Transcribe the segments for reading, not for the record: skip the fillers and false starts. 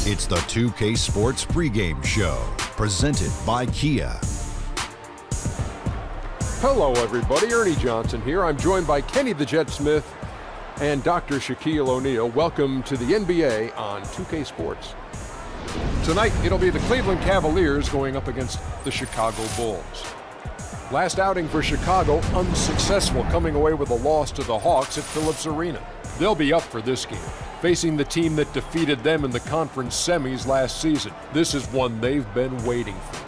It's the 2K Sports pregame show, presented by Kia. Hello, everybody. Ernie Johnson here. I'm joined by Kenny the Jet Smith and Dr. Shaquille O'Neal. Welcome to the NBA on 2K Sports. Tonight, it'll be the Cleveland Cavaliers going up against the Chicago Bulls. Last outing for Chicago, unsuccessful, coming away with a loss to the Hawks at Phillips Arena. They'll be up for this game, facing the team that defeated them in the conference semis last season. This is one they've been waiting for.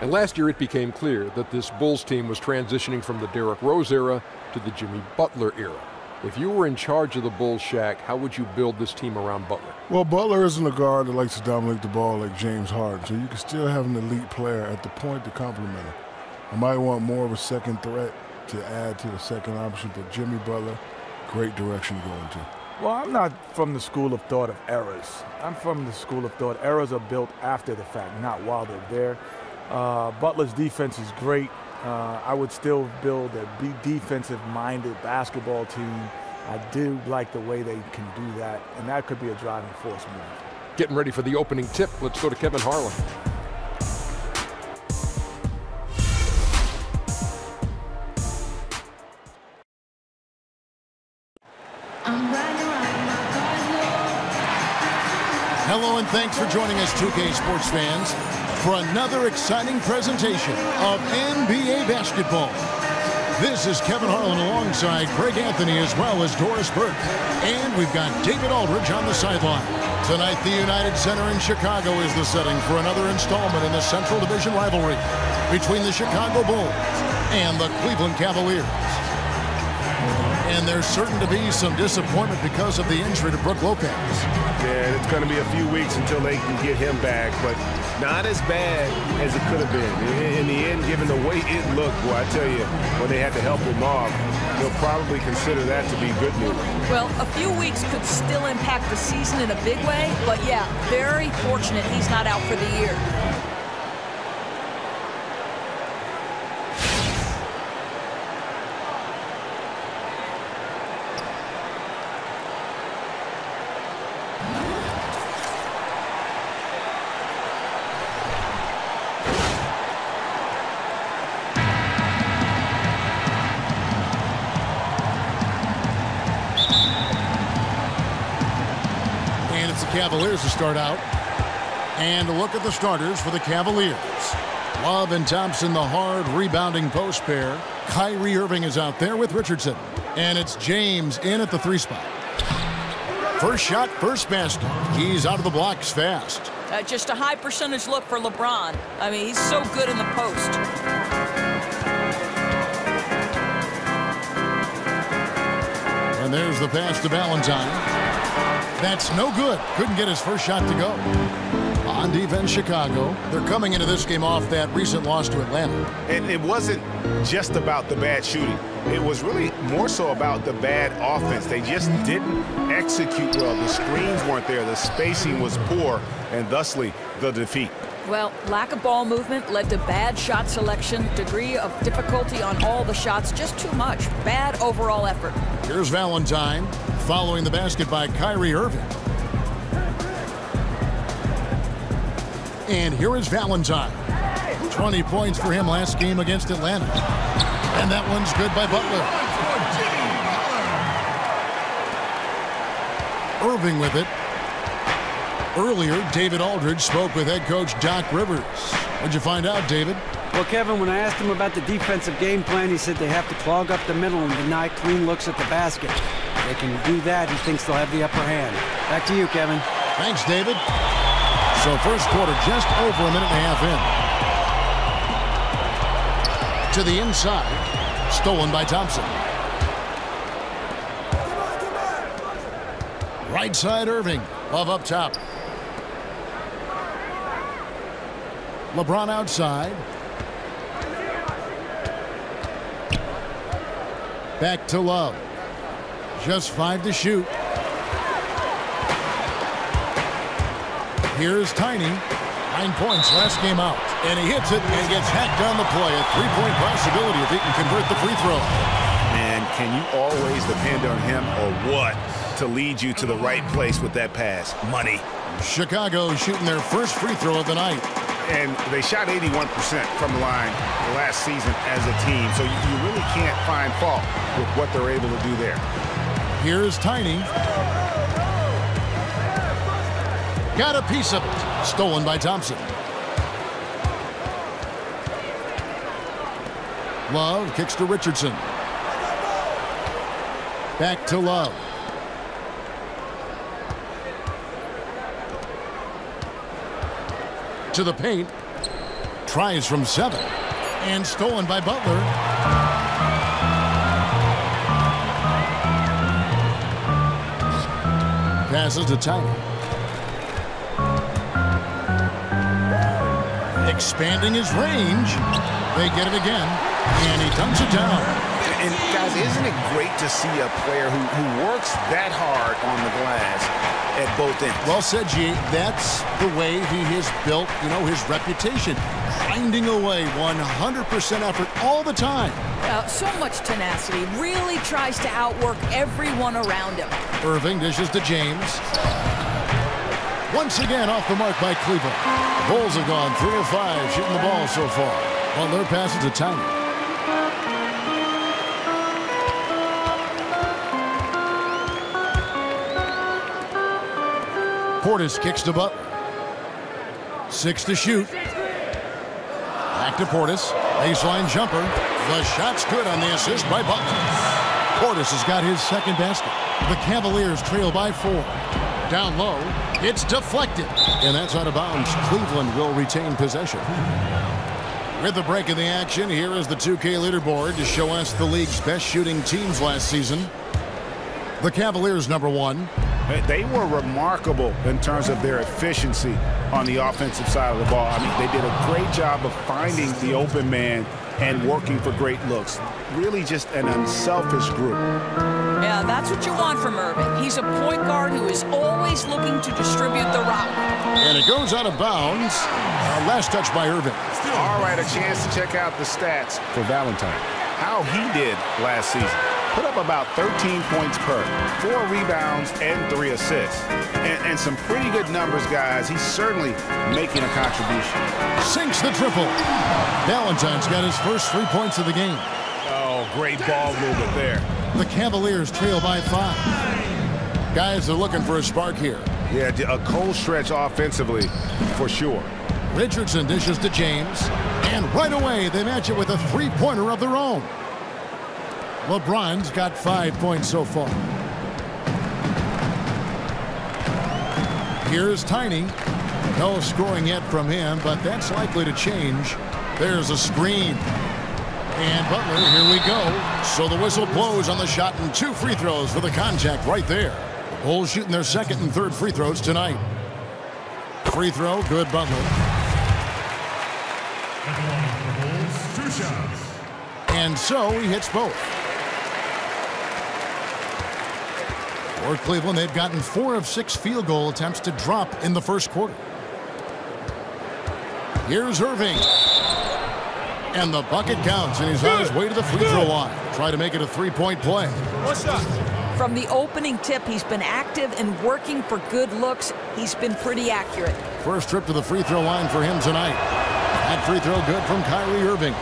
And last year, it became clear that this Bulls team was transitioning from the Derrick Rose era to the Jimmy Butler era. If you were in charge of the Bulls, Shaq, how would you build this team around Butler? Well, Butler isn't a guard that likes to dominate the ball like James Harden, so you can still have an elite player at the point to complement him. I might want more of a second threat to add to the second option, but Jimmy Butler, great direction to go into. Well, I'm not from the school of thought of errors. I'm from the school of thought errors are built after the fact, not while they're there. Butler's defense is great. I would still build a defensive-minded basketball team. I do like the way they can do that, and that could be a driving force move. Getting ready for the opening tip. Let's go to Kevin Harlan. Hello and thanks for joining us, 2K Sports fans, for another exciting presentation of NBA basketball. This is Kevin Harlan alongside Greg Anthony as well as Doris Burke. And we've got David Aldridge on the sideline. Tonight, the United Center in Chicago is the setting for another installment in the Central Division rivalry between the Chicago Bulls and the Cleveland Cavaliers. And there's certain to be some disappointment because of the injury to Brook Lopez. Yeah, it's going to be a few weeks until they can get him back, but not as bad as it could have been. In the end, given the way it looked, well, I tell you, when they had to help him off, they'll probably consider that to be good news. Well, a few weeks could still impact the season in a big way, but yeah, very fortunate he's not out for the year. Cavaliers to start out. And look at the starters for the Cavaliers. Love and Thompson, the hard rebounding post pair. Kyrie Irving is out there with Richardson. And it's James in at the 3 spot. First shot, first basket. He's out of the blocks fast. Just a high percentage look for LeBron. I mean, he's so good in the post. And there's the pass to Valentine. That's no good. Couldn't get his first shot to go. On defense, Chicago. They're coming into this game off that recent loss to Atlanta. And it wasn't just about the bad shooting. It was really more so about the bad offense. They just didn't execute well. The screens weren't there. The spacing was poor, and thusly the defeat. Well, lack of ball movement led to bad shot selection, degree of difficulty on all the shots, just too much. Bad overall effort. Here's Valentine, following the basket by Kyrie Irving. And here is Valentine. 20 points for him last game against Atlanta. And that one's good by Butler. Irving with it. Earlier, David Aldridge spoke with head coach Doc Rivers. What'd you find out, David? Well, Kevin, when I asked him about the defensive game plan, he said they have to clog up the middle and deny clean looks at the basket. If they can do that, he thinks they'll have the upper hand. Back to you, Kevin. Thanks, David. So first quarter just over a minute and a half in. To the inside. Stolen by Thompson. Right side, Irving. Love up top. LeBron outside. Back to Love. Just 5 to shoot. Here's Tiny. 9 points last game out. And he hits it and gets hacked on the play. A 3-point possibility if he can convert the free throw. Man, can you always depend on him or what? to lead you to the right place with that pass. Money. Chicago shooting their first free throw of the night. And they shot 81% from the line last season as a team. So you really can't find fault with what they're able to do there. Here's Tiny. Got a piece of it. Stolen by Thompson. Love kicks to Richardson. Back to Love. To the paint. Tries from 7. And stolen by Butler. Passes to Tiny. Expanding his range. They get it again. And he dunks it down. And guys, isn't it great to see a player who works that hard on the glass at both ends? Well said, G. That's the way he has built, his reputation. Grinding away, 100% effort all the time. So much tenacity. Really tries to outwork everyone around him. Irving dishes to James. Once again off the mark by Cleveland. The Bulls have gone 3 of 5 shooting the ball so far. Butler passes to Tiny. Portis kicks to Butler. 6 to shoot. Back to Portis. Baseline jumper. The shot's good on the assist by Butler. Portis has got his second basket. The Cavaliers trail by 4. Down low. It's deflected. And that's out of bounds. Cleveland will retain possession. With the break in the action, here is the 2K leaderboard to show us the league's best shooting teams last season. The Cavaliers, number 1. They were remarkable in terms of their efficiency on the offensive side of the ball. I mean, they did a great job of finding the open man and working for great looks. Really just an unselfish group. Yeah, that's what you want from Irving. He's a point guard who is always looking to distribute the rock. And it goes out of bounds. Last touch by Irving. All right, a chance to check out the stats for Valentine. How he did last season. Put up about 13 points per, 4 rebounds, and 3 assists. And some pretty good numbers, guys. He's certainly making a contribution. Sinks the triple. Valentine's got his first 3 points of the game. Oh, great ball movement there. The Cavaliers trail by 5. Guys are looking for a spark here. Yeah, a cold stretch offensively, for sure. Richardson dishes to James. And right away, they match it with a three-pointer of their own. LeBron's got 5 points so far. Here's Tiny. No scoring yet from him, but that's likely to change. There's a screen. And Butler, here we go. So the whistle blows on the shot and 2 free throws for the contact right there. The Bulls shooting their second and third free throws tonight. Free throw, good, Butler. And so he hits both. For Cleveland, they've gotten 4 of 6 field goal attempts to drop in the first quarter. Here's Irving. And the bucket counts, and he's on his way to the free throw line. Try to make it a 3-point play. From the opening tip, he's been active and working for good looks. He's been pretty accurate. First trip to the free throw line for him tonight. That free throw good from Kyrie Irving.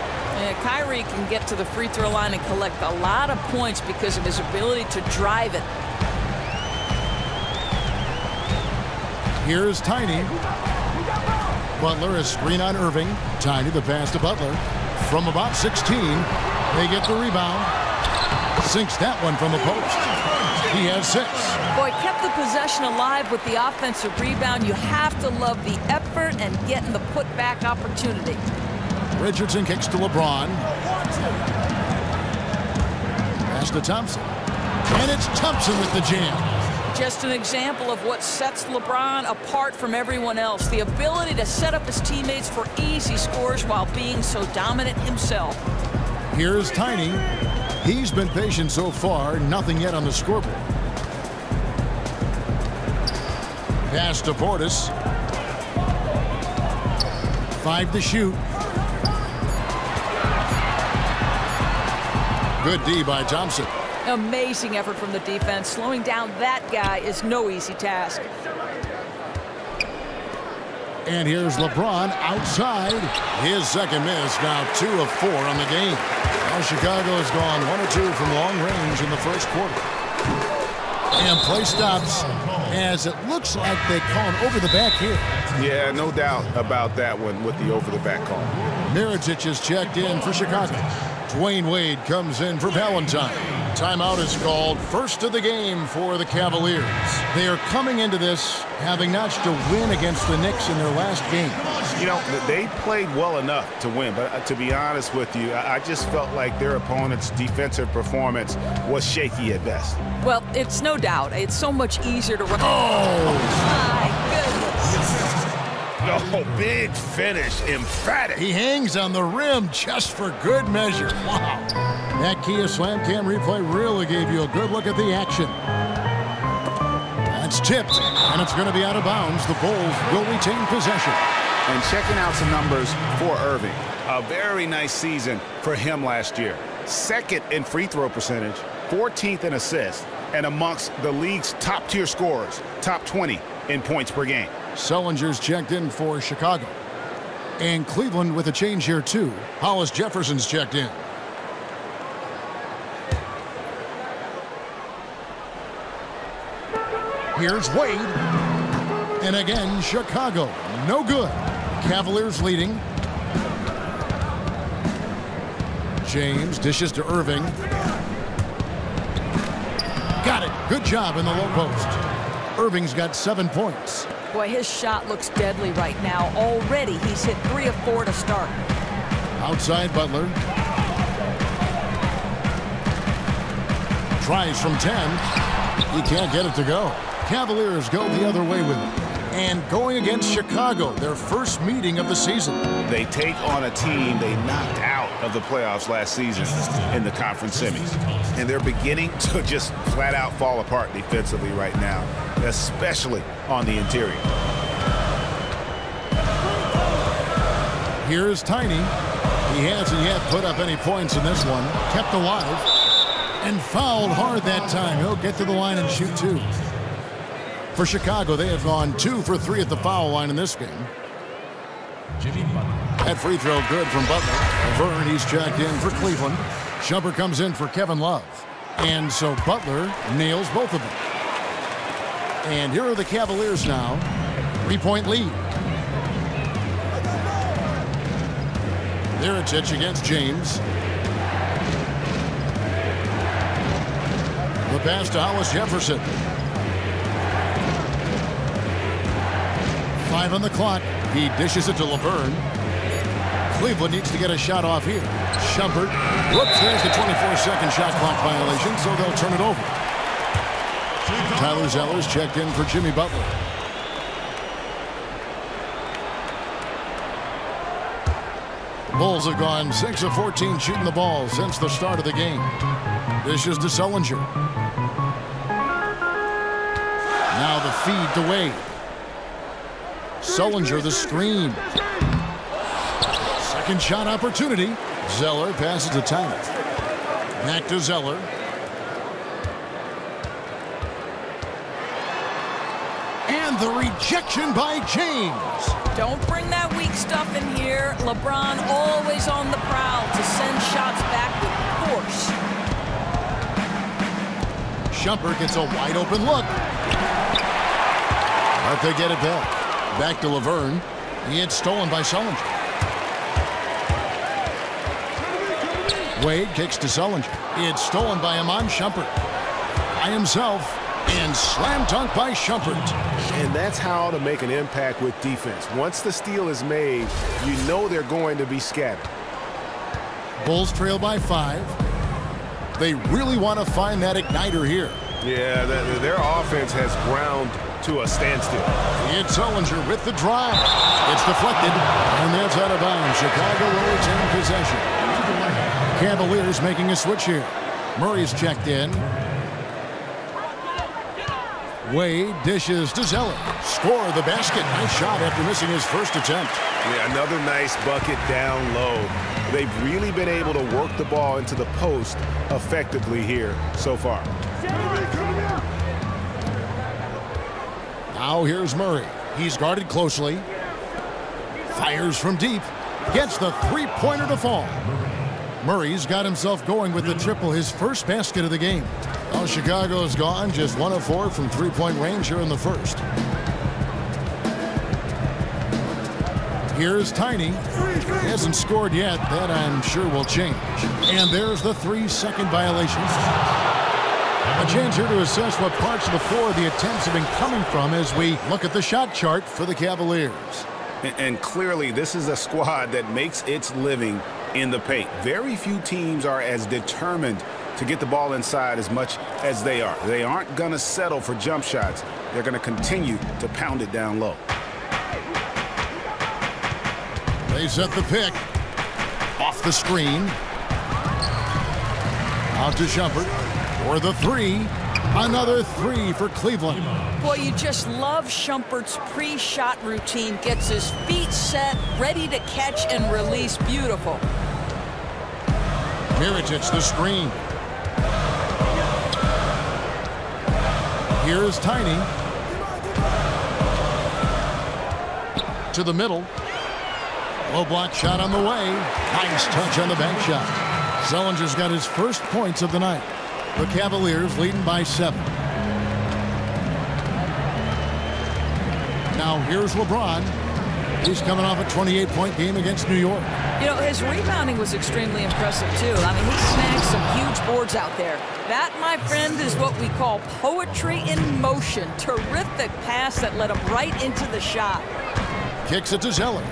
Kyrie can get to the free throw line and collect a lot of points because of his ability to drive it. Here's Tiny. Butler, a screen on Irving. Tiny, the pass to Butler. From about 16, they get the rebound. Sinks that one from the post. He has 6. Boy, kept the possession alive with the offensive rebound. You have to love the effort and getting the putback opportunity. Richardson kicks to LeBron. Pass to Thompson. And it's Thompson with the jam. Just an example of what sets LeBron apart from everyone else. The ability to set up his teammates for easy scores while being so dominant himself. Here's Tiny. He's been patient so far. Nothing yet on the scoreboard. Pass to Portis. 5 to shoot. Good D by Thompson. Amazing effort from the defense. Slowing down that guy is no easy task. And here's LeBron outside. His second miss, now 2 of 4 on the game. Now Chicago has gone 1 of 2 from long range in the first quarter. And play stops as it looks like they call an over-the-back here. Yeah, no doubt about that one with the over-the-back call. Mirotic is checked in for Chicago. Dwayne Wade comes in for Valentine. Timeout is called. First of the game for the Cavaliers. They are coming into this having notched a win against the Knicks in their last game. You know, they played well enough to win, but to be honest with you, I just felt like their opponent's defensive performance was shaky at best. Well, it's no doubt. It's so much easier to run. Oh! My goodness. Oh, big finish, emphatic. He hangs on the rim just for good measure. Wow. That Kia Slam Cam replay really gave you a good look at the action. That's tipped, and it's going to be out of bounds. The Bulls will retain possession. And checking out some numbers for Irving. A very nice season for him last year. Second in free throw percentage, 14th in assists, and amongst the league's top-tier scorers, top 20 in points per game. Sullinger's checked in for Chicago. And Cleveland with a change here, too. Hollis Jefferson's checked in. Here's Wade. And again, Chicago. No good. Cavaliers leading. James dishes to Irving. Got it. Good job in the low post. Irving's got 7 points. Boy, his shot looks deadly right now. Already, he's hit 3 of 4 to start. Outside Butler. Tries from 10. He can't get it to go. Cavaliers go the other way with it. And going against Chicago, their first meeting of the season. They take on a team they knocked out of the playoffs last season in the conference semis. And they're beginning to just flat out fall apart defensively right now, especially on the interior. Here's Tiny. He hasn't yet put up any points in this one. Kept alive and fouled hard that time. He'll get to the line and shoot 2. For Chicago, they have gone 2 for 3 at the foul line in this game. That free throw good from Butler. Vern, he's checked in for Cleveland. Shumpert comes in for Kevin Love. And so Butler nails both of them. And here are the Cavaliers now. 3-point lead. Mirotic against James. The pass to Hollis Jefferson. 5 on the clock. He dishes it to Laverne. Cleveland needs to get a shot off here. Shumpert. Whoops, there's the 24-second shot clock violation, so they'll turn it over. Tyler Zeller's checked in for Jimmy Butler. The Bulls have gone 6 of 14 shooting the ball since the start of the game. Dishes to Sullinger. Now the feed to Wade. Sullinger the screen. Second shot opportunity. Zeller passes to Tyler. Back to Zeller. And the rejection by James. Don't bring that weak stuff in here. LeBron always on the prowl to send shots back with force. Shumpert gets a wide open look. But they get it back. Back to Laverne. He had stolen by Sullinger. Wade kicks to Sullinger. It's stolen by Iman Shumpert. By himself. And slam dunk by Shumpert. And that's how to make an impact with defense. Once the steal is made, you know they're going to be scattered. Bulls trail by 5. They really want to find that igniter here. Yeah, their offense has ground to a standstill. It's Sullinger with the drive. It's deflected, and that's out of bounds. Chicago will retain possession. Cavaliers making a switch here. Murray's checked in. Wade dishes to Zeller. Score the basket. Nice shot after missing his first attempt. Yeah, another nice bucket down low. They've really been able to work the ball into the post effectively here so far. Now here's Murray. He's guarded closely. Fires from deep. Gets the three-pointer to fall. Murray's got himself going with the triple, his first basket of the game. Well, Chicago's gone just 1 of 4 from three-point range here in the first. Here's Tiny. He hasn't scored yet. That, I'm sure, will change. And there's the 3-second violation. A chance here to assess what parts of the floor the attempts have been coming from as we look at the shot chart for the Cavaliers. And clearly, this is a squad that makes its living in the paint. Very few teams are as determined to get the ball inside as much as they are. They aren't going to settle for jump shots. They're going to continue to pound it down low. They set the pick. Off the screen. Out to Shumpert for the three. Another three for Cleveland. Boy, you just love Shumpert's pre-shot routine. Gets his feet set, ready to catch and release. Beautiful. Mirotic the screen. Here's Tiny. To the middle. Low block shot on the way. Nice touch on the bank shot. Zellinger's got his first points of the night. The Cavaliers leading by 7. Now here's LeBron. He's coming off a 28-point game against New York. You know, his rebounding was extremely impressive, too. I mean, he snagged some huge boards out there. That, my friend, is what we call poetry in motion. Terrific pass that led him right into the shot. Kicks it to Zeller.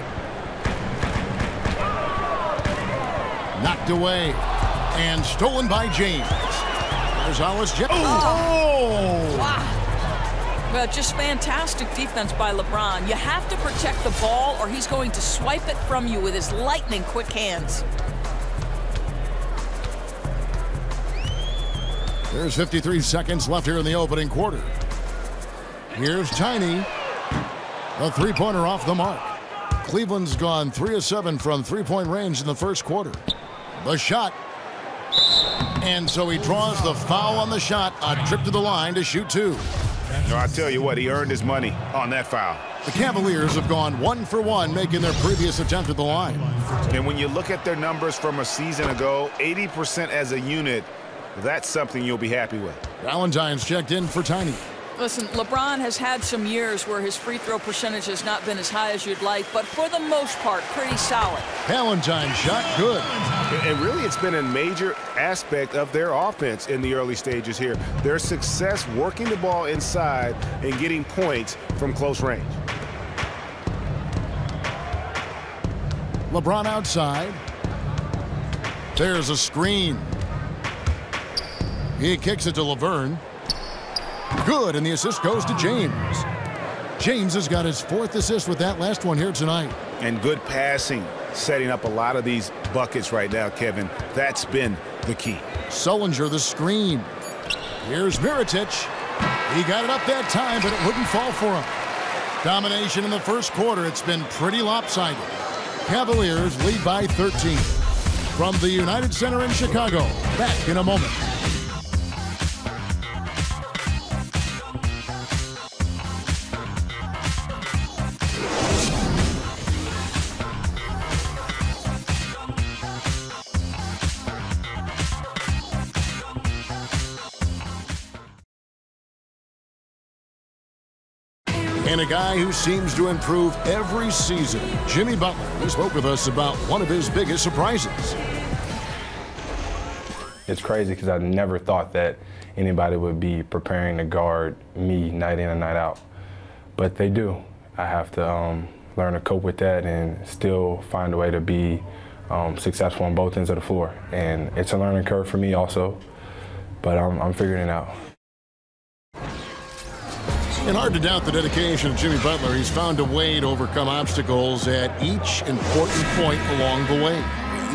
Knocked away. And stolen by James. Gonzalez. Oh! Wow. Well, just fantastic defense by LeBron. You have to protect the ball or he's going to swipe it from you with his lightning quick hands. There's 53 seconds left here in the opening quarter. Here's Tiny. A three-pointer off the mark. Cleveland's gone 3 of 7 from three-point range in the first quarter. The shot. And so he draws the foul on the shot. A trip to the line to shoot 2. No, I tell you what, he earned his money on that foul. The Cavaliers have gone 1 for 1, making their previous attempt at the line. And when you look at their numbers from a season ago, 80% as a unit, that's something you'll be happy with. Valentine's checked in for Tiny. Listen, LeBron has had some years where his free throw percentage has not been as high as you'd like, but for the most part, pretty solid. Valentine's shot good. And really, it's been a major aspect of their offense in the early stages here. Their success working the ball inside and getting points from close range. LeBron outside. There's a screen. He kicks it to Laverne. Good, and the assist goes to James. James has got his 4th assist with that last one here tonight. And good passing, setting up a lot of these buckets right now, Kevin. That's been the key. Sullinger the screen. Here's Mirotic. He got it up that time, but it wouldn't fall for him. Domination in the first quarter. It's been pretty lopsided. Cavaliers lead by 13. From the United Center in Chicago, back in a moment. And a guy who seems to improve every season, Jimmy Butler. He spoke with us about one of his biggest surprises. It's crazy because I never thought that anybody would be preparing to guard me night in and night out. But they do. I have to learn to cope with that and still find a way to be successful on both ends of the floor. And it's a learning curve for me also, but I'm figuring it out. And hard to doubt the dedication of Jimmy Butler. He's found a way to overcome obstacles at each important point along the way.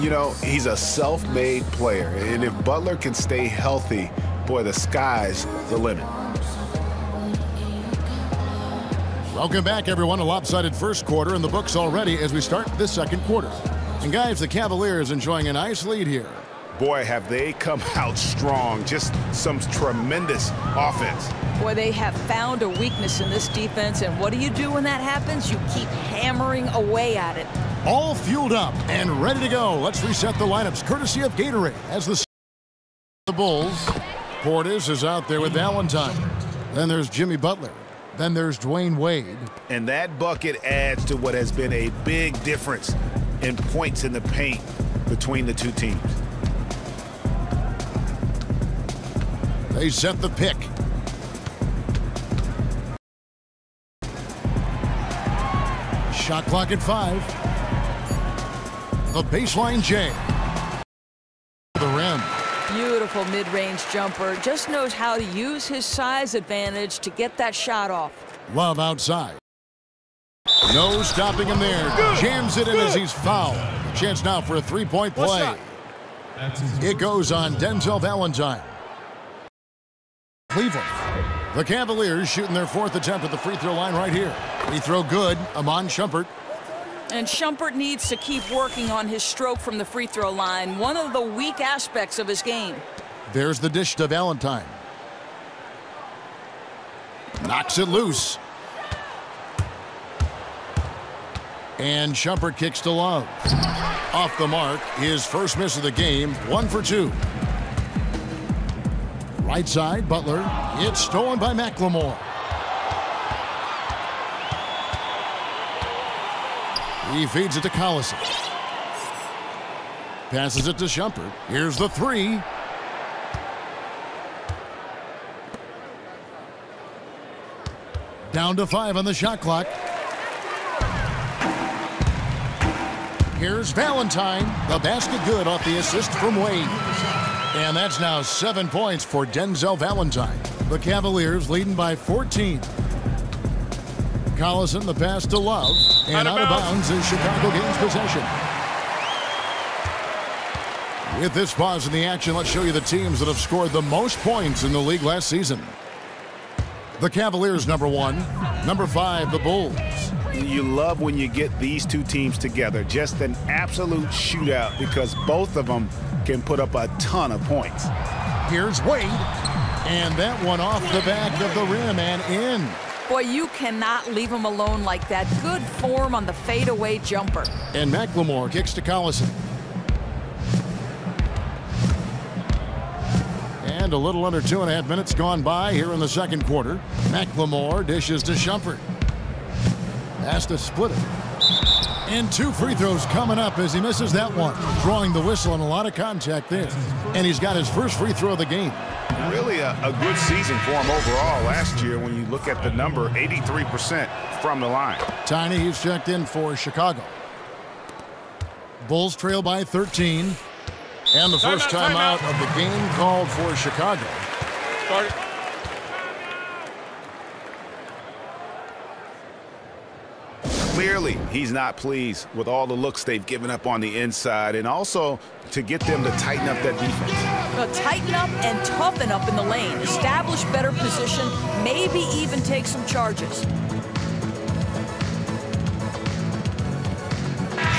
You know, he's a self-made player, and if Butler can stay healthy, boy, the sky's the limit. Welcome back, everyone. A lopsided first quarter in the books already as we start the second quarter. And guys, the Cavaliers enjoying a nice lead here. Boy, have they come out strong. Just some tremendous offense. Boy, they have found a weakness in this defense, and what do you do when that happens? You keep hammering away at it. All fueled up and ready to go. Let's reset the lineups courtesy of Gatorade as the Bulls. Portis is out there with Valentine. Then there's Jimmy Butler. Then there's Dwayne Wade. And that bucket adds to what has been a big difference in points in the paint between the two teams. They set the pick. Shot clock at 5. The baseline J. The rim. Beautiful mid-range jumper. Just knows how to use his size advantage to get that shot off. Love outside. No stopping him there. Jams it in as he's fouled. Chance now for a three-point play. It goes on Denzel Valentine. Cleveland. The Cavaliers shooting their 4th attempt at the free throw line right here. Free throw good. Iman Shumpert. And Shumpert needs to keep working on his stroke from the free throw line, one of the weak aspects of his game. There's the dish to Valentine. Knocks it loose. And Shumpert kicks to Love. Off the mark, his first miss of the game, 1 for 2. Right side, Butler. It's stolen by McLemore. He feeds it to Collison. Passes it to Shumpert. Here's the 3. Down to 5 on the shot clock. Here's Valentine. The basket good off the assist from Wade. And that's now 7 points for Denzel Valentine. The Cavaliers leading by 14. Collison, the pass to Love. And out of bounds as Chicago gains possession. With this pause in the action, let's show you the teams that have scored the most points in the league last season. The Cavaliers, number 1. Number 5, the Bulls. You love when you get these two teams together. Just an absolute shootout because both of them can put up a ton of points. Here's Wade. And that one off the back of the rim and in. Boy, you cannot leave him alone like that. Good form on the fadeaway jumper. And McLemore kicks to Collison. And a little under 2.5 minutes gone by here in the second quarter. McLemore dishes to Shumpert. Has to split it. And 2 free throws coming up as he misses that one. Drawing the whistle and a lot of contact there. And he's got his first free throw of the game. Really a good season for him overall last year when you look at the number, 83% from the line. Tiny, he's checked in for Chicago. Bulls trail by 13. And the first timeout of the game called for Chicago. Start it. Clearly, he's not pleased with all the looks they've given up on the inside, and also to get them to tighten up that defense. Well, tighten up and toughen up in the lane. Establish better position, maybe even take some charges.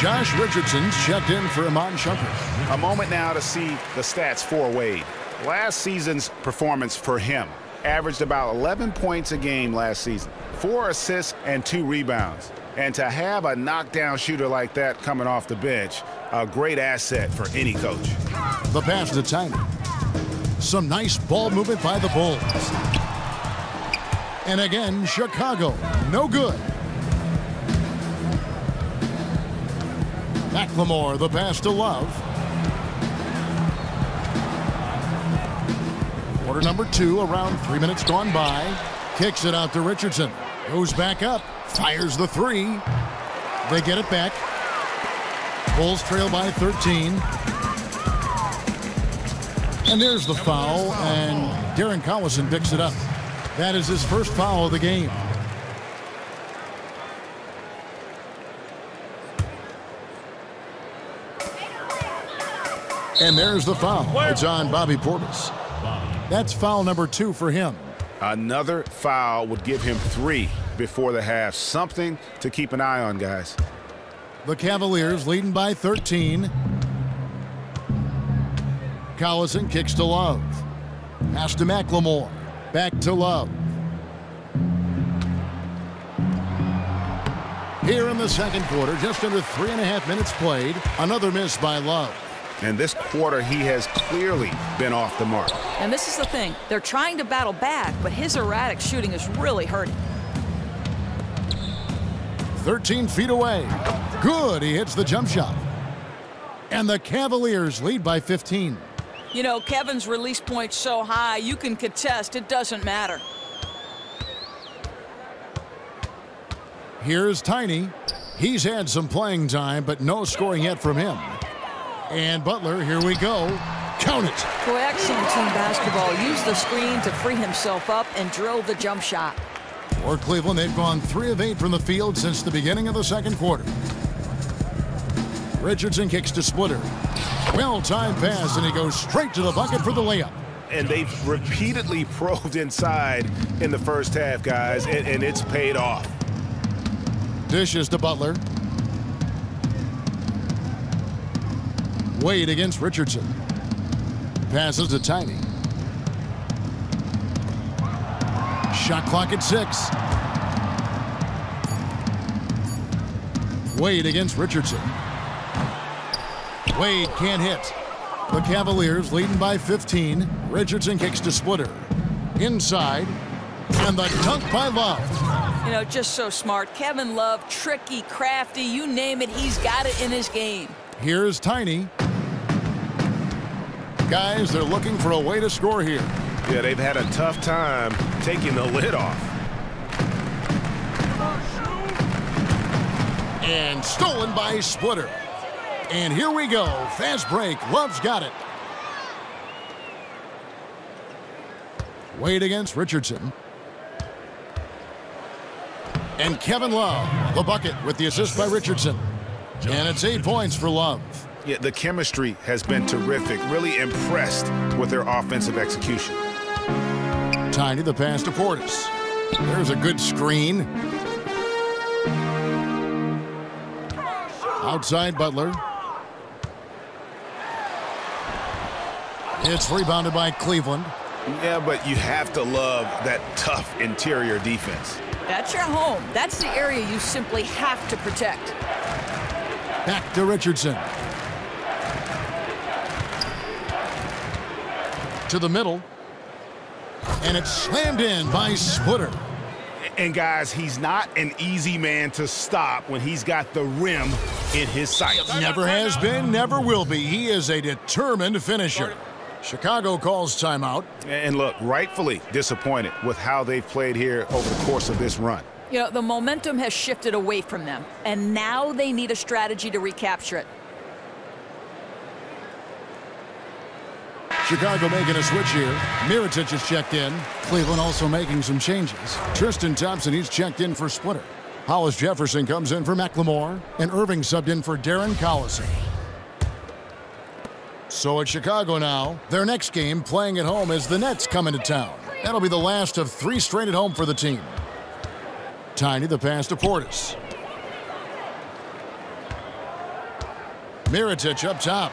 Josh Richardson's checked in for Iman Shumpert. A moment now to see the stats for Wade. Last season's performance for him averaged about 11 points a game last season, 4 assists and 2 rebounds. And to have a knockdown shooter like that coming off the bench, a great asset for any coach. The pass to Tiny. Some nice ball movement by the Bulls. And again, Chicago, no good. McLemore, the pass to Love. Quarter number 2, around 3 minutes gone by. Kicks it out to Richardson. Goes back up. Fires the 3. They get it back. Bulls trail by 13. And there's the foul, and Darren Collison picks it up. That is his first foul of the game. And there's the foul. It's on Bobby Portis. That's foul number 2 for him. Another foul would give him 3. before the half. Something to keep an eye on, guys. The Cavaliers leading by 13. Collison kicks to Love. Pass to McLemore. Back to Love. Here in the second quarter, just under 3.5 minutes played. Another miss by Love. And this quarter, he has clearly been off the mark. And this is the thing. They're trying to battle back, but his erratic shooting is really hurting. 13 feet away. Good. He hits the jump shot. And the Cavaliers lead by 15. You know, Kevin's release point's so high, you can contest. It doesn't matter. Here's Tiny. He's had some playing time, but no scoring yet from him. And Butler, here we go. Count it. Boy, excellent team basketball. Use the screen to free himself up and drill the jump shot. For Cleveland, they've gone 3 of 8 from the field since the beginning of the second quarter. Richardson kicks to Splitter. Well-timed pass, and he goes straight to the bucket for the layup. And they've repeatedly probed inside in the first half, guys, and it's paid off. Dishes to Butler. Wade against Richardson. Passes to Tiny. Shot clock at 6. Wade against Richardson. Wade can't hit. The Cavaliers leading by 15. Richardson kicks to Splitter. Inside. And the dunk by Love. You know, just so smart. Kevin Love, tricky, crafty, you name it, he's got it in his game. Here's Tiny. Guys, they're looking for a way to score here. Yeah, they've had a tough time taking the lid off. And stolen by Splitter. And here we go. Fast break. Love's got it. Wade against Richardson. And Kevin Love, the bucket with the assist by Richardson. And it's 8 points for Love. Yeah, the chemistry has been terrific. Really impressed with their offensive execution. Tiny, the pass to Portis. There's a good screen. Outside Butler. It's rebounded by Cleveland. Yeah, but you have to love that tough interior defense. That's your home. That's the area you simply have to protect. Back to Richardson. To the middle. And it's slammed in by Splitter. And guys, he's not an easy man to stop when he's got the rim in his sights. Never has been, never will be. He is a determined finisher. Chicago calls timeout. And look, rightfully disappointed with how they've played here over the course of this run. You know, the momentum has shifted away from them, and now they need a strategy to recapture it. Chicago making a switch here. Mirotic is checked in. Cleveland also making some changes. Tristan Thompson, he's checked in for Splitter. Hollis Jefferson comes in for McLemore, and Irving subbed in for Darren Collison. So it's Chicago now. Their next game playing at home as the Nets come into town. That'll be the last of 3 straight at home for the team. Tiny, the pass to Portis. Mirotic up top.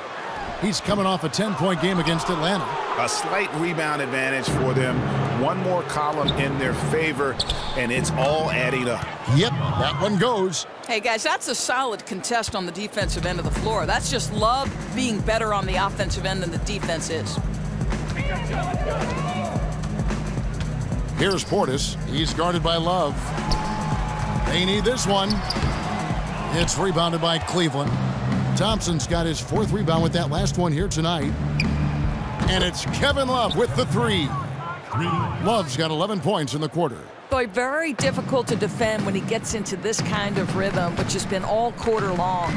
He's coming off a 10-point game against Atlanta. A slight rebound advantage for them. One more column in their favor, and it's all adding up. Yep, that one goes. Hey, guys, that's a solid contest on the defensive end of the floor. That's just Love being better on the offensive end than the defense is. Here's Portis. He's guarded by Love. They need this one. It's rebounded by Cleveland. Thompson's got his 4th rebound with that last one here tonight. And it's Kevin Love with the 3. Love's got 11 points in the quarter. Boy, very difficult to defend when he gets into this kind of rhythm, which has been all quarter long.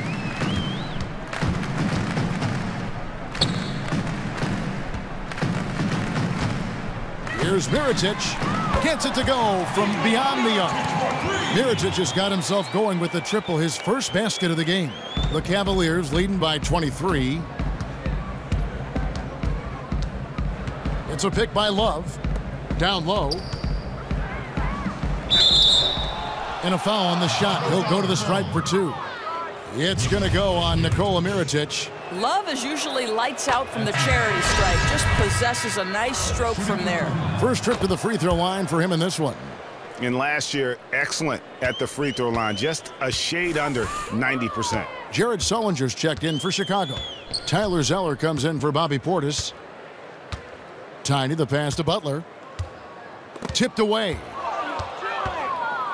Here's Mirotic. Gets it to go from beyond the arc. Mirotic has got himself going with the triple, his first basket of the game. The Cavaliers leading by 23. It's a pick by Love. Down low. And a foul on the shot. He'll go to the stripe for 2. It's going to go on Nikola Mirotic. Love is usually lights out from the charity stripe. Just possesses a nice stroke from there. First trip to the free throw line for him in this one. And last year, excellent at the free throw line. Just a shade under 90%. Jared Sullinger's checked in for Chicago. Tyler Zeller comes in for Bobby Portis. Tiny, the pass to Butler. Tipped away.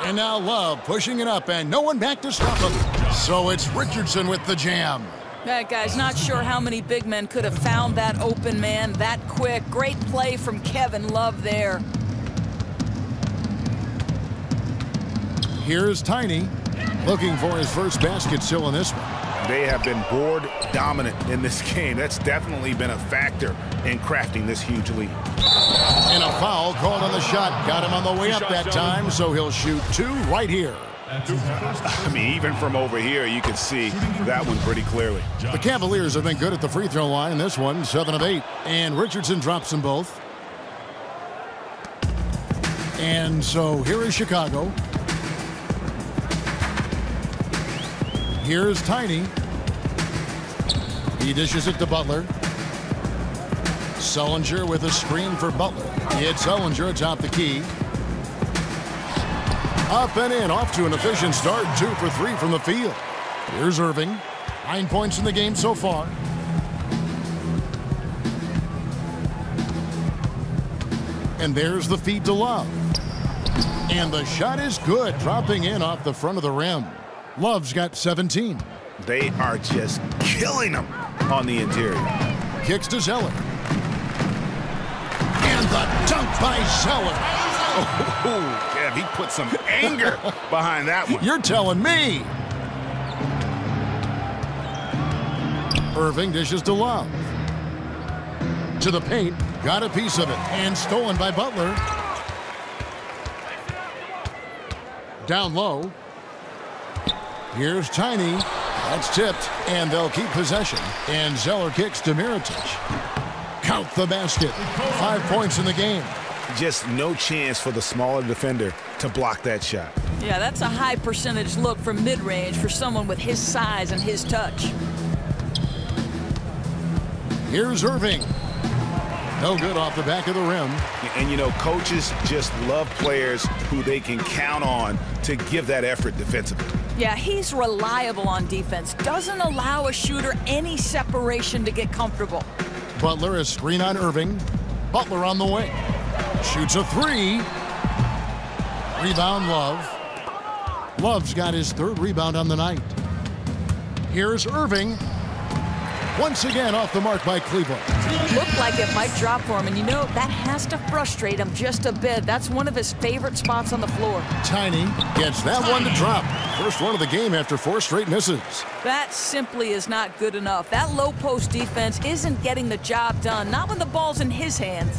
And now Love pushing it up, and no one back to stop him. So it's Richardson with the jam. That guy's not sure how many big men could have found that open man that quick. Great play from Kevin Love there. Here's Tiny, looking for his first basket still in this one. They have been board dominant in this game. That's definitely been a factor in crafting this huge lead. And a foul called on the shot. Got him on the way up that time, so he'll shoot 2 right here. I mean, even from over here, you can see that one pretty clearly. The Cavaliers have been good at the free throw line in this one, 7 of 8. And Richardson drops them both. And so here is Chicago. Here's Tiny. He dishes it to Butler. Sullinger with a screen for Butler. It's Sullinger atop the key. Up and in, off to an efficient start. 2 for 3 from the field. Here's Irving. 9 points in the game so far. And there's the feed to Love. And the shot is good, dropping in off the front of the rim. Love's got 17. They are just killing them on the interior. Kicks to Zeller. And the dunk by Zeller. Oh, yeah, he put some anger behind that one. You're telling me. Irving dishes to Love. To the paint. Got a piece of it. And stolen by Butler. Down low. Here's Tiny. That's tipped, and they'll keep possession. And Zeller kicks to Mirotic. Count the basket. 5 points in the game. Just no chance for the smaller defender to block that shot. Yeah, that's a high percentage look from mid-range for someone with his size and his touch. Here's Irving. No good off the back of the rim. And, you know, coaches just love players who they can count on to give that effort defensively. Yeah, he's reliable on defense. Doesn't allow a shooter any separation to get comfortable. Butler is screen on Irving. Butler on the way. Shoots a 3. Rebound Love. Love's got his 3rd rebound on the night. Here's Irving. Once again off the mark by Cleveland. Looked like it might drop for him, and you know, that has to frustrate him just a bit. That's one of his favorite spots on the floor. Tiny gets that one to drop. First one of the game after 4 straight misses. That simply is not good enough. That low post defense isn't getting the job done, not when the ball's in his hands.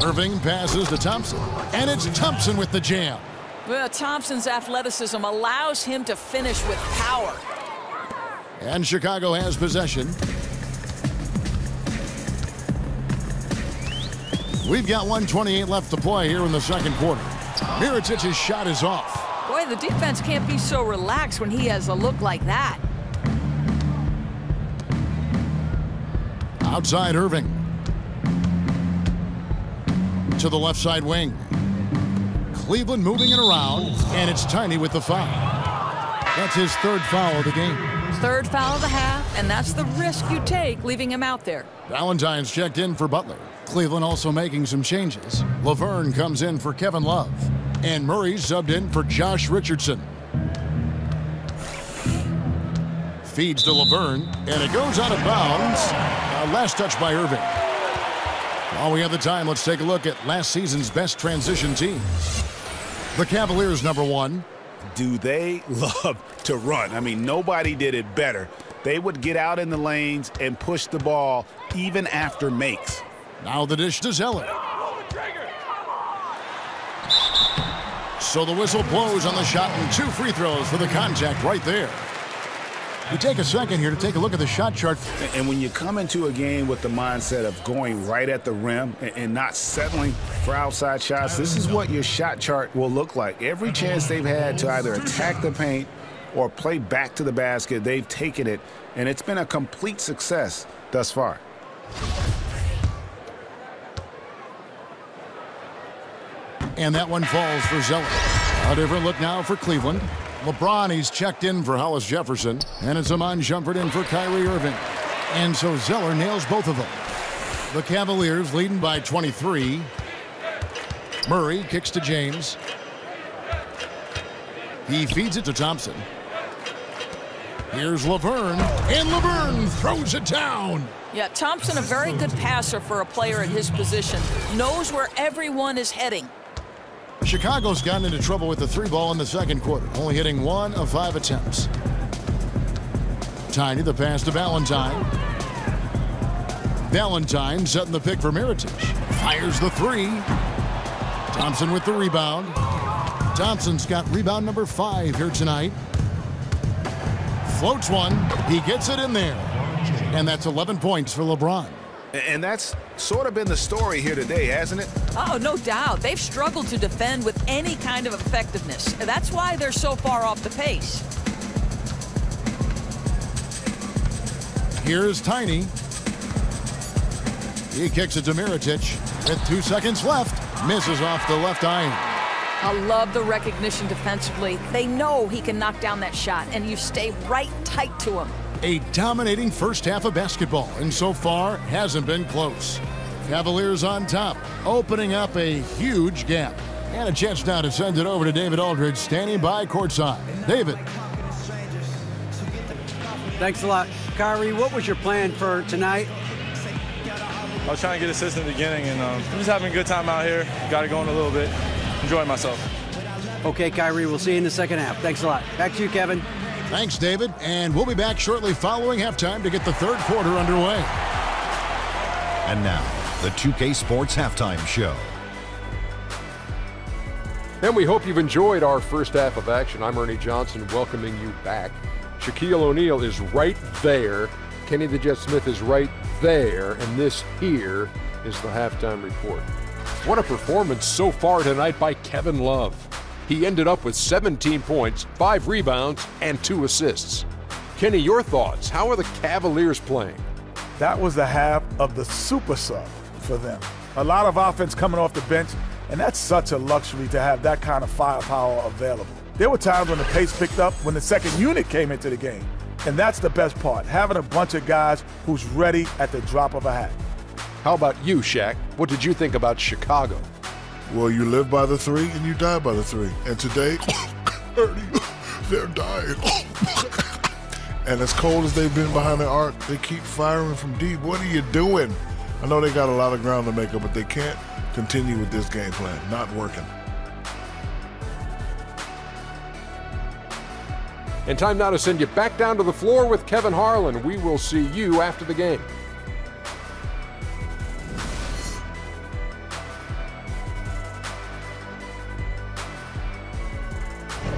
Irving passes to Thompson, and it's Thompson with the jam. Well, Thompson's athleticism allows him to finish with power. And Chicago has possession. We've got 1:28 left to play here in the second quarter. Mirotic's shot is off. Boy, the defense can't be so relaxed when he has a look like that. Outside Irving. To the left side wing. Cleveland moving it around, and it's Tiny with the foul. That's his 3rd foul of the game. 3rd foul of the half, and that's the risk you take leaving him out there. Valentine's checked in for Butler. Cleveland also making some changes. Laverne comes in for Kevin Love, and Murray's subbed in for Josh Richardson. Feeds to Laverne, and it goes out of bounds. Last touch by Irving. While we have the time, let's take a look at last season's best transition teams. The Cavaliers, number 1. Do they love to run? I mean, nobody did it better. They would get out in the lanes and push the ball even after makes. Now the dish to Zeller. So the whistle blows on the shot, and 2 free throws for the contact right there. We take a second here to take a look at the shot chart. And when you come into a game with the mindset of going right at the rim and not settling for outside shots. This is what your shot chart will look like. Every chance they've had to either attack the paint or play back to the basket, they've taken it, and it's been a complete success thus far. And that one falls for Zeller. A different look now for Cleveland. LeBron, he's checked in for Hollis Jefferson, and it's Iman Shumpert in for Kyrie Irving. And so Zeller nails both of them. The Cavaliers leading by 23. Murray kicks to James. He feeds it to Thompson. Here's Laverne, and Laverne throws it down. Yeah, Thompson, a very good passer for a player at his position. Knows where everyone is heading. Chicago's gotten into trouble with the 3-ball in the second quarter, only hitting 1 of 5 attempts. Tiny, the pass to Valentine. Valentine setting the pick for Mirotic. Fires the 3. Thompson with the rebound. Thompson's got rebound number 5 here tonight. Floats one. He gets it in there. And that's 11 points for LeBron. And that's sort of been the story here today, hasn't it? Oh, no doubt. They've struggled to defend with any kind of effectiveness. That's why they're so far off the pace. Here's Tiny. He kicks it to Mirotic. With 2 seconds left. Misses off the left iron. I love the recognition defensively. They know he can knock down that shot, and you stay right tight to him. A dominating first half of basketball, and so far hasn't been close. Cavaliers on top, opening up a huge gap. And a chance now to send it over to David Aldridge, standing by courtside. David. Thanks a lot. Kyrie, what was your plan for tonight? I was trying to get assists in the beginning, and I'm just having a good time out here. Got it going a little bit. Enjoying myself. Okay, Kyrie, we'll see you in the second half. Thanks a lot. Back to you, Kevin. Thanks, David. And we'll be back shortly following halftime to get the third quarter underway. And now, the 2K Sports Halftime Show. And we hope you've enjoyed our first half of action. I'm Ernie Johnson welcoming you back. Shaquille O'Neal is right there. Kenny the Jet Smith is right there. And this here is the halftime report. What a performance so far tonight by Kevin Love. He ended up with 17 points, 5 rebounds, and 2 assists. Kenny, your thoughts? How are the Cavaliers playing? That was the half of the super sub for them. A lot of offense coming off the bench, and that's such a luxury to have that kind of firepower available. There were times when the pace picked up when the second unit came into the game, and that's the best part, having a bunch of guys who's ready at the drop of a hat. How about you, Shaq? What did you think about Chicago? Well, you live by the 3 and you die by the 3. And today, they're dying. And as cold as they've been behind the arc, they keep firing from deep. What are you doing? I know they got a lot of ground to make up, but they can't continue with this game plan. Not working. And time now to send you back down to the floor with Kevin Harlan. We will see you after the game.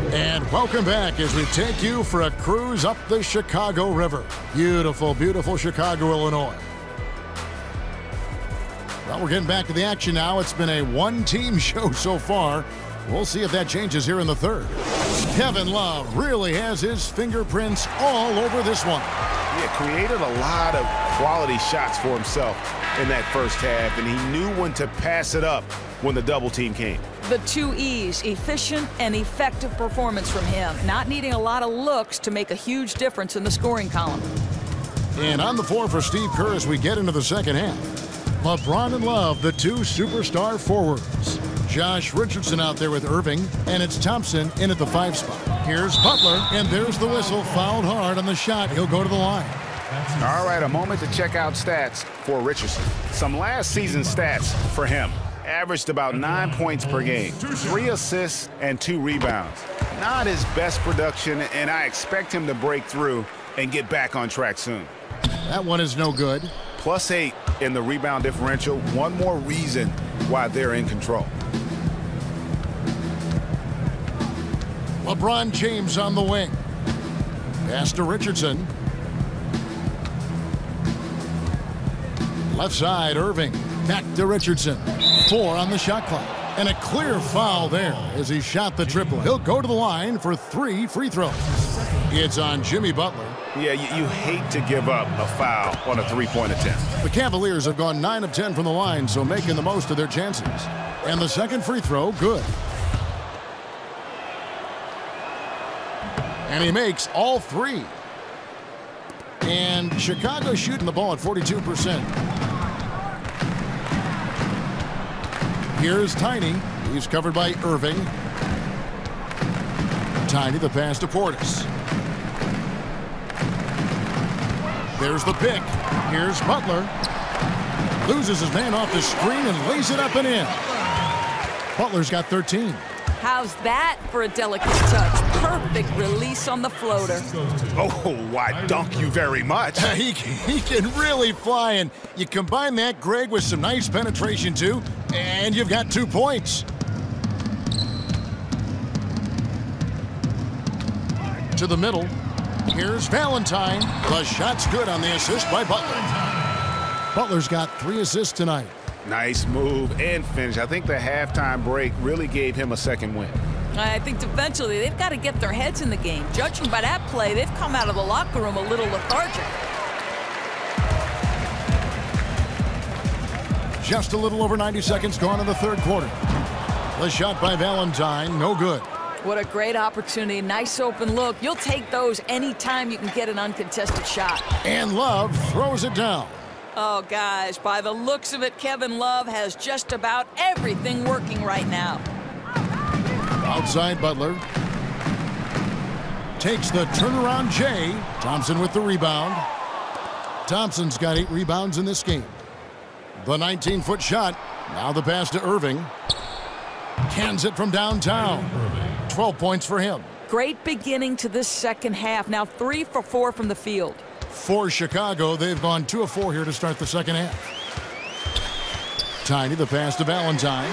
And welcome back as we take you for a cruise up the Chicago River. Beautiful, beautiful Chicago, Illinois. Well, we're getting back to the action now. It's been a one-team show so far. We'll see if that changes here in the third. Kevin Love really has his fingerprints all over this one. Yeah, created a lot of quality shots for himself in that first half, and he knew when to pass it up when the double team came. The 2 E's, efficient and effective performance from him. Not needing a lot of looks to make a huge difference in the scoring column. And on the floor for Steve Kerr as we get into the second half. LeBron and Love, the 2 superstar forwards. Josh Richardson out there with Irving, and it's Thompson in at the 5 spot. Here's Butler, and there's the whistle. Fouled hard on the shot. He'll go to the line. All right, a moment to check out stats for Richardson. Some last season stats for him. Averaged about 9 points per game, 3 assists, and 2 rebounds. Not his best production, and I expect him to break through and get back on track soon. That one is no good. +8 in the rebound differential. One more reason why they're in control. LeBron James on the wing. Pass to Richardson. Left side, Irving. Back to Richardson. 4 on the shot clock. And a clear foul there as he shot the triple. He'll go to the line for 3 free throws. It's on Jimmy Butler. Yeah, you hate to give up a foul on a 3-point attempt. The Cavaliers have gone 9 of 10 from the line, so making the most of their chances. And the second free throw, good. And he makes all 3. And Chicago shooting the ball at 42%. Here's Tiny. He's covered by Irving. Tiny, the pass to Portis. There's the pick. Here's Butler. Loses his man off the screen and lays it up and in. Butler's got 13. How's that for a delicate touch? Perfect release on the floater. Oh, why, dunk you very much. He can really fly, and you combine that, Greg, with some nice penetration, too, and you've got 2 points. To the middle. Here's Valentine. The shot's good on the assist by Butler. Butler's got 3 assists tonight. Nice move and finish. I think the halftime break really gave him a second win. I think defensively, they've got to get their heads in the game. Judging by that play, they've come out of the locker room a little lethargic. Just a little over 90 seconds gone in the third quarter. The shot by Valentine, no good. What a great opportunity. Nice open look. You'll take those anytime you can get an uncontested shot. And Love throws it down. Oh, guys, by the looks of it, Kevin Love has just about everything working right now. Outside Butler. Takes the turnaround Jay. Thompson with the rebound. Thompson's got 8 rebounds in this game. The 19-foot shot. Now the pass to Irving. Cans it from downtown. 12 points for him. Great beginning to this second half. Now 3 for 4 from the field. For Chicago, they've gone 2 of 4 here to start the second half. Tiny, the pass to Valentine.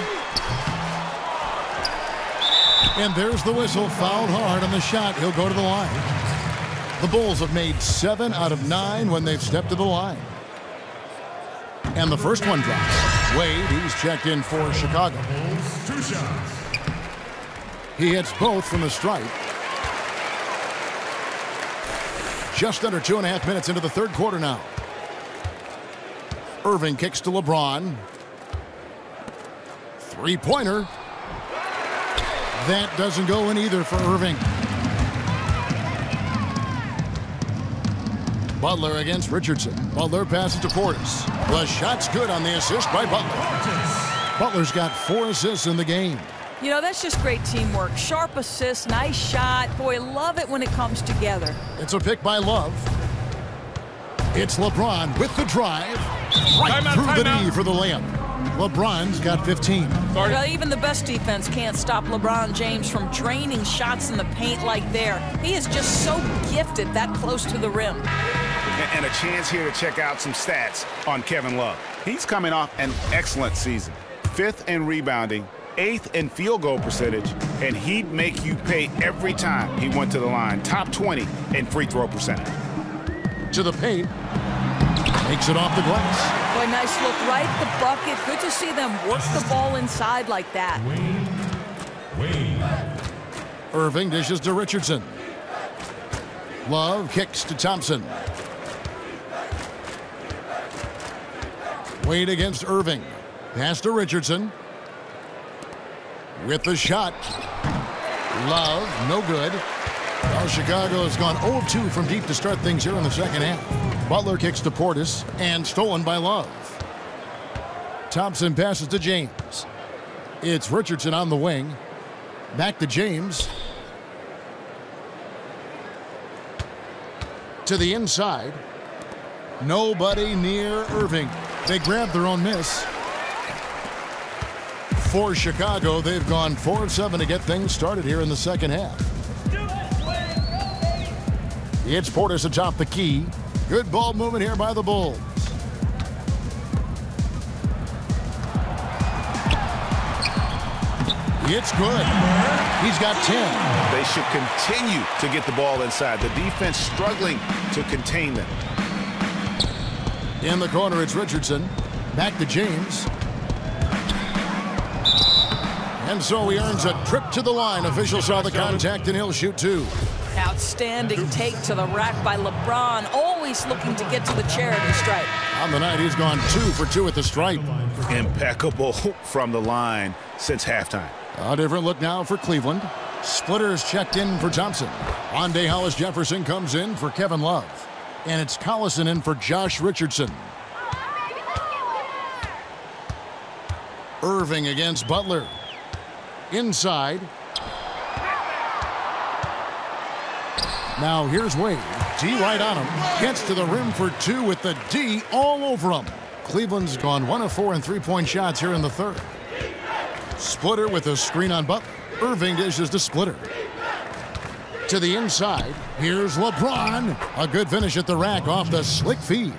And there's the whistle. Fouled hard on the shot. He'll go to the line. The Bulls have made 7 out of 9 when they've stepped to the line. And the first one drops. Wade, he's checked in for Chicago. 2 shots. He hits both from the stripe. Just under 2.5 minutes into the third quarter now. Irving kicks to LeBron. 3-pointer. That doesn't go in either for Irving. Butler against Richardson. Butler passes to Portis. The shot's good on the assist by Butler. Butler's got 4 assists in the game. You know, that's just great teamwork. Sharp assist, nice shot. Boy, love it when it comes together. It's a pick by Love. It's LeBron with the drive. Right through the knee for the layup. LeBron's got 15. Well, even the best defense can't stop LeBron James from draining shots in the paint like there. He is just so gifted that close to the rim. And a chance here to check out some stats on Kevin Love. He's coming off an excellent season. 5th in rebounding, 8th in field goal percentage, and he'd make you pay every time he went to the line. Top 20 in free throw percentage. To the paint. Makes it off the glass. Boy, nice look right at the bucket. Good to see them work the ball inside like that. Irving dishes to Richardson. Love kicks to Thompson. Wade against Irving. Pass to Richardson. With the shot. Love, no good. Well, Chicago has gone 0-2 from deep to start things here in the second half. Butler kicks to Portis and stolen by Love. Thompson passes to James. It's Richardson on the wing. Back to James. To the inside. Nobody near Irving. They grabbed their own miss. For Chicago, they've gone 4 of 7 to get things started here in the second half. It's Portis atop the key. Good ball movement here by the Bulls. It's good. He's got 10. They should continue to get the ball inside. The defense struggling to contain them. In the corner, it's Richardson. Back to James. And so he earns a trip to the line. Officials saw the contact, and he'll shoot 2. Outstanding take to the rack by LeBron, always looking to get to the charity stripe. On the night, he's gone 2 for 2 at the stripe. Impeccable from the line since halftime. A different look now for Cleveland. Splitters checked in for Thompson. Rondae Hollis-Jefferson comes in for Kevin Love. And it's Collison in for Josh Richardson. Irving against Butler. Inside. Now here's Wade. D right on him. Gets to the rim for 2 with the D all over him. Cleveland's gone 1 of 4 in three-point shots here in the third. Splitter with a screen on Butler. Irving dishes to Splitter. To the inside. Here's LeBron. A good finish at the rack off the slick feed.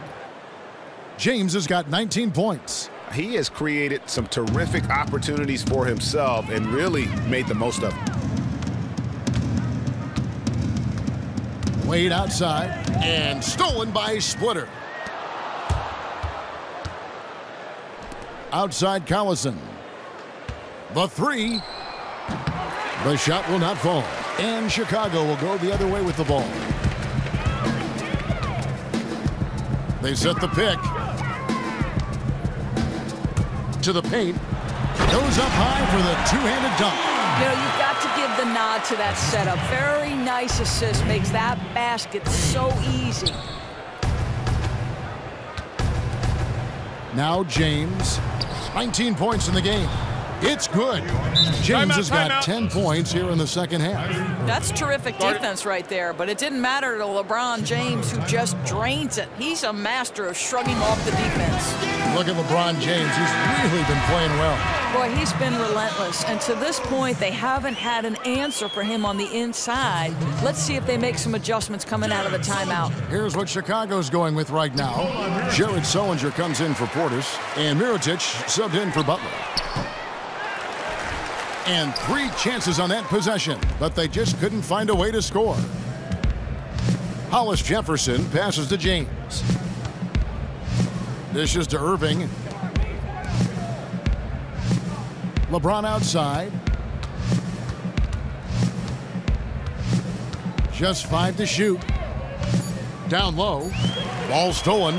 James has got 19 points. He has created some terrific opportunities for himself and really made the most of them. Wade outside and stolen by Splitter. Outside Collison. The 3. The shot will not fall. And Chicago will go the other way with the ball. They set the pick. To the paint. Goes up high for the two-handed dunk. You know, you've got to give the nod to that setup. Very nice assist. Makes that basket so easy. Now James. 19 points in the game. It's good. James has got 10 points here in the second half. That's terrific defense right there, but it didn't matter to LeBron James, who just drains it. He's a master of shrugging off the defense. Look at LeBron James. He's really been playing well. Boy, he's been relentless, and to this point, they haven't had an answer for him on the inside. Let's see if they make some adjustments coming out of the timeout. Here's what Chicago's going with right now. Jared Sullinger comes in for Portis, and Mirotic subbed in for Butler. And 3 chances on that possession, but they just couldn't find a way to score. Hollis-Jefferson passes to James. Dishes to Irving. LeBron outside. Just 5 to shoot. Down low. Ball stolen.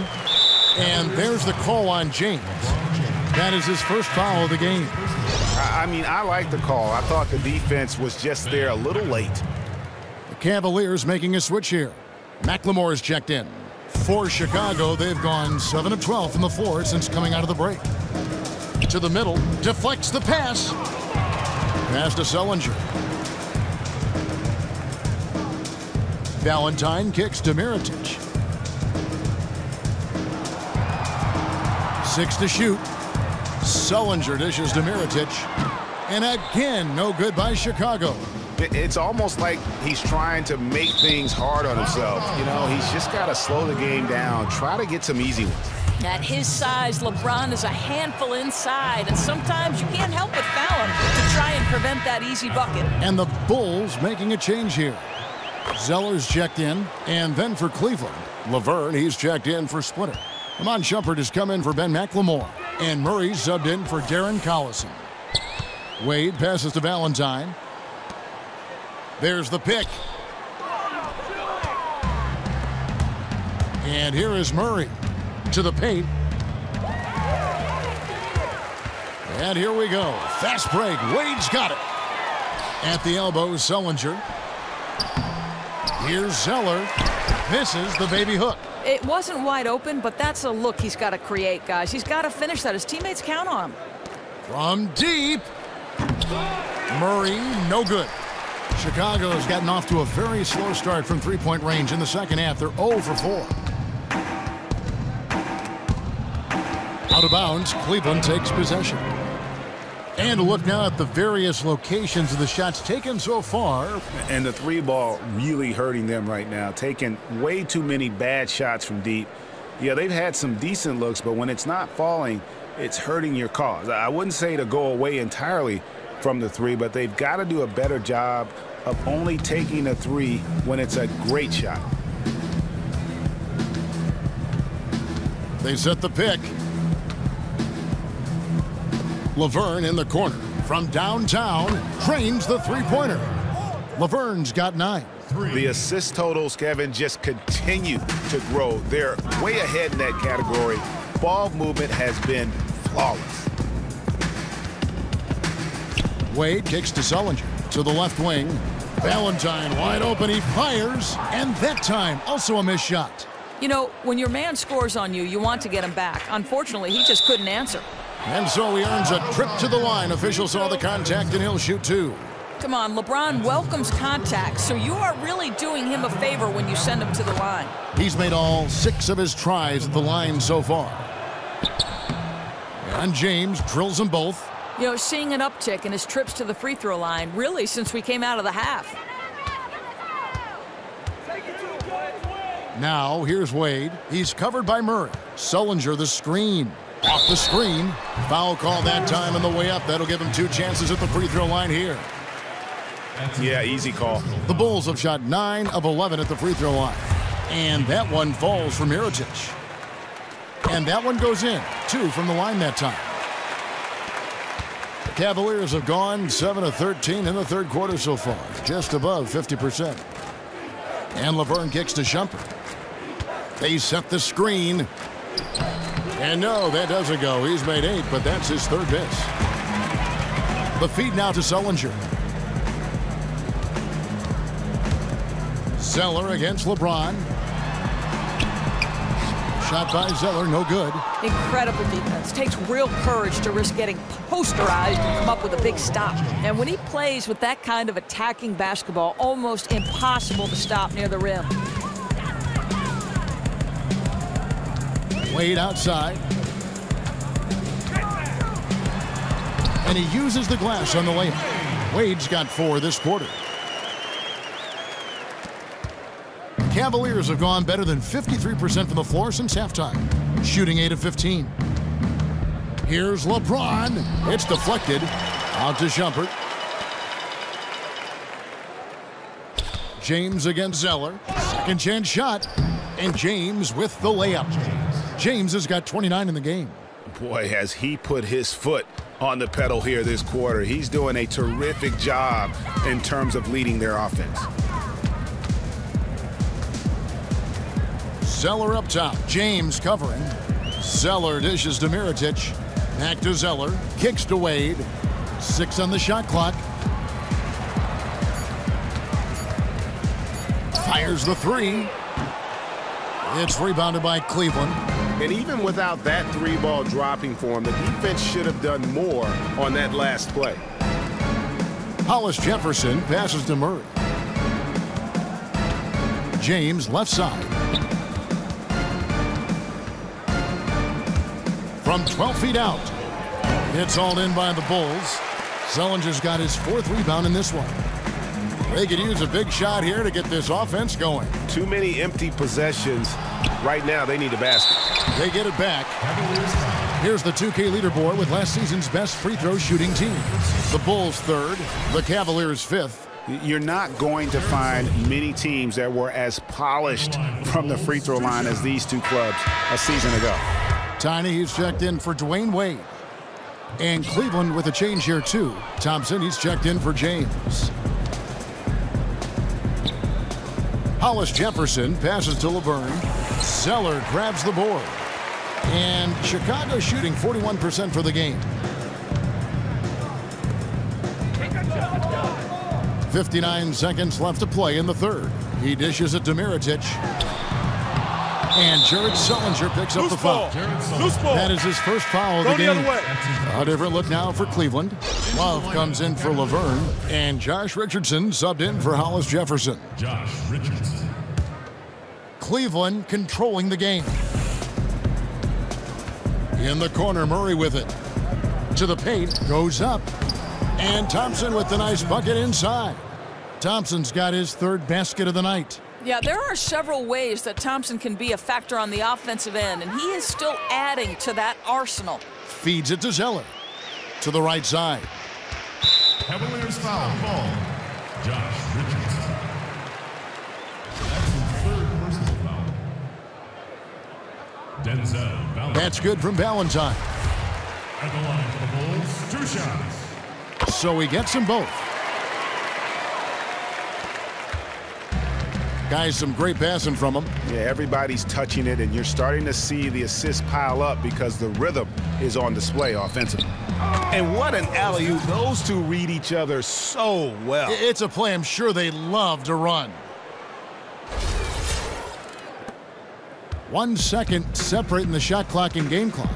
And there's the call on James. That is his first foul of the game. I mean, I like the call. I thought the defense was just there a little late. The Cavaliers making a switch here. McLemore is checked in. For Chicago, they've gone 7 of 12 from the floor since coming out of the break. To the middle, deflects the pass. Pass to Sullinger. Valentine kicks to Mirotic. 6 to shoot. Sullinger dishes to Mirotic. And again, no good by Chicago. It's almost like he's trying to make things hard on himself. You know, he's just got to slow the game down, try to get some easy ones. At his size, LeBron is a handful inside, and sometimes you can't help but foul him to try and prevent that easy bucket. And the Bulls making a change here. Zeller's checked in, and then for Cleveland, Laverne, he's checked in for Splitter. Iman Shumpert has come in for Ben McLemore, and Murray's subbed in for Darren Collison. Wade passes to Valentine. There's the pick. And here is Murray to the paint. And here we go. Fast break. Wade's got it. At the elbow, Sullinger. Here's Zeller. Misses the baby hook. It wasn't wide open, but that's a look he's got to create, guys. He's got to finish that. His teammates count on him. From deep. Murray, no good. Chicago has gotten off to a very slow start from three-point range in the second half. They're 0 for 4. Out of bounds, Cleveland takes possession. And a look now at the various locations of the shots taken so far. And the 3 ball really hurting them right now, taking way too many bad shots from deep. Yeah, they've had some decent looks, but when it's not falling, it's hurting your cause. I wouldn't say to go away entirely from the 3, but they've got to do a better job of only taking a 3 when it's a great shot. They set the pick. Laverne in the corner. From downtown, trains the three-pointer. Laverne's got 9. The assist totals, Kevin, just continue to grow. They're way ahead in that category. Ball movement has been flawless. Wade kicks to Sullinger. To the left wing. Valentine wide open. He fires. And that time, also a missed shot. You know, when your man scores on you, you want to get him back. Unfortunately, he just couldn't answer. And so he earns a trip to the line. Official saw the contact, and he'll shoot 2. Come on, LeBron welcomes contact, so you are really doing him a favor when you send him to the line. He's made all 6 of his tries at the line so far. And James drills them both. You know, seeing an uptick in his trips to the free throw line, really, since we came out of the half. Now, here's Wade. He's covered by Murray. Sullinger the screen. Off the screen. Foul call that time on the way up. That'll give him 2 chances at the free throw line here. Yeah, easy call. The Bulls have shot 9 of 11 at the free throw line. And that one falls for Mirotic. And that one goes in. 2 from the line that time. The Cavaliers have gone 7 of 13 in the third quarter so far. Just above 50%. And Laverne kicks to Shumpert. They set the screen. And no, that doesn't go. He's made 8, but that's his 3rd miss. The feed now to Sullinger. Zeller against LeBron. Shot by Zeller, no good. Incredible defense. Takes real courage to risk getting posterized and come up with a big stop. And when he plays with that kind of attacking basketball, almost impossible to stop near the rim. Wade outside. And he uses the glass on the layup. Wade's got 4 this quarter. Cavaliers have gone better than 53% from the floor since halftime, shooting 8 of 15. Here's LeBron. It's deflected. Out to Shumpert. James against Zeller. Second chance shot. And James with the layup. James has got 29 in the game. Boy, has he put his foot on the pedal here this quarter. He's doing a terrific job in terms of leading their offense. Zeller up top. James covering. Zeller dishes to Mirotic. Back to Zeller. Kicks to Wade. 6 on the shot clock. Fires the 3. It's rebounded by Cleveland. And even without that 3-ball dropping for him, the defense should have done more on that last play. Hollis Jefferson passes to Murray. James left side. From 12 feet out. It's hauled in by the Bulls. Sullinger's got his 4th rebound in this one. They could use a big shot here to get this offense going. Too many empty possessions. Right now, they need a basket. They get it back. Here's the 2K leaderboard with last season's best free throw shooting teams. The Bulls 3rd, the Cavaliers 5th. You're not going to find many teams that were as polished from the free throw line as these two clubs a season ago. Tiny, he's checked in for Dwayne Wade. And Cleveland with a change here too. Thompson, he's checked in for James. Hollis Jefferson passes to Laverne. Zeller grabs the board. And Chicago shooting 41% for the game. 59 seconds left to play in the third. He dishes it to Mirotic. And Jared Sullinger picks up the foul. That is his first foul of the game. A different look now for Cleveland. Love comes in for Laverne. And Josh Richardson subbed in for Hollis Jefferson. Josh Richardson. Cleveland controlling the game. In the corner, Murray with it. To the paint, goes up. And Thompson with the nice bucket inside. Thompson's got his 3rd basket of the night. Yeah, there are several ways that Thompson can be a factor on the offensive end, and he is still adding to that arsenal. Feeds it to Zeller. To the right side. Cavaliers foul call. Josh Richardson. That's his 3rd personal foul. Denzel Valentine. That's good from Valentine. At the line for the Bulls, 2 shots. So he gets them both. Guys, some great passing from him. Yeah, everybody's touching it, and you're starting to see the assists pile up because the rhythm is on display offensively. And what an alley-oop. Those two read each other so well. It's a play I'm sure they love to run. 1 second separating the shot clock and game clock.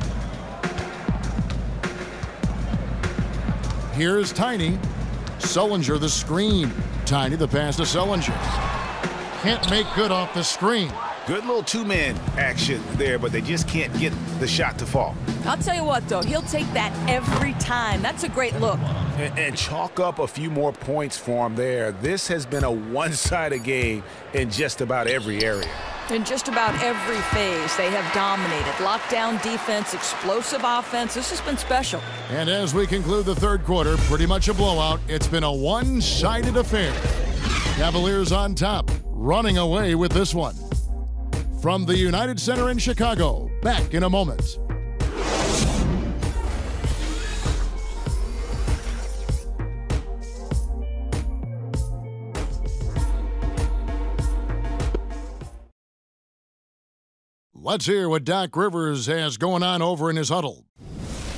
Here's Tiny. Sullinger the screen. Tiny the pass to Sullinger. Can't make good off the screen. Good little two-man action there, but they just can't get the shot to fall. I'll tell you what, though, he'll take that every time. That's a great look. And chalk up a few more points for him there. This has been a one-sided game in just about every area. In just about every phase, they have dominated. Lockdown defense, explosive offense. This has been special. And as we conclude the third quarter, pretty much a blowout. It's been a one-sided affair. Cavaliers on top, running away with this one. From the United Center in Chicago, back in a moment. Let's hear what Doc Rivers has going on over in his huddle.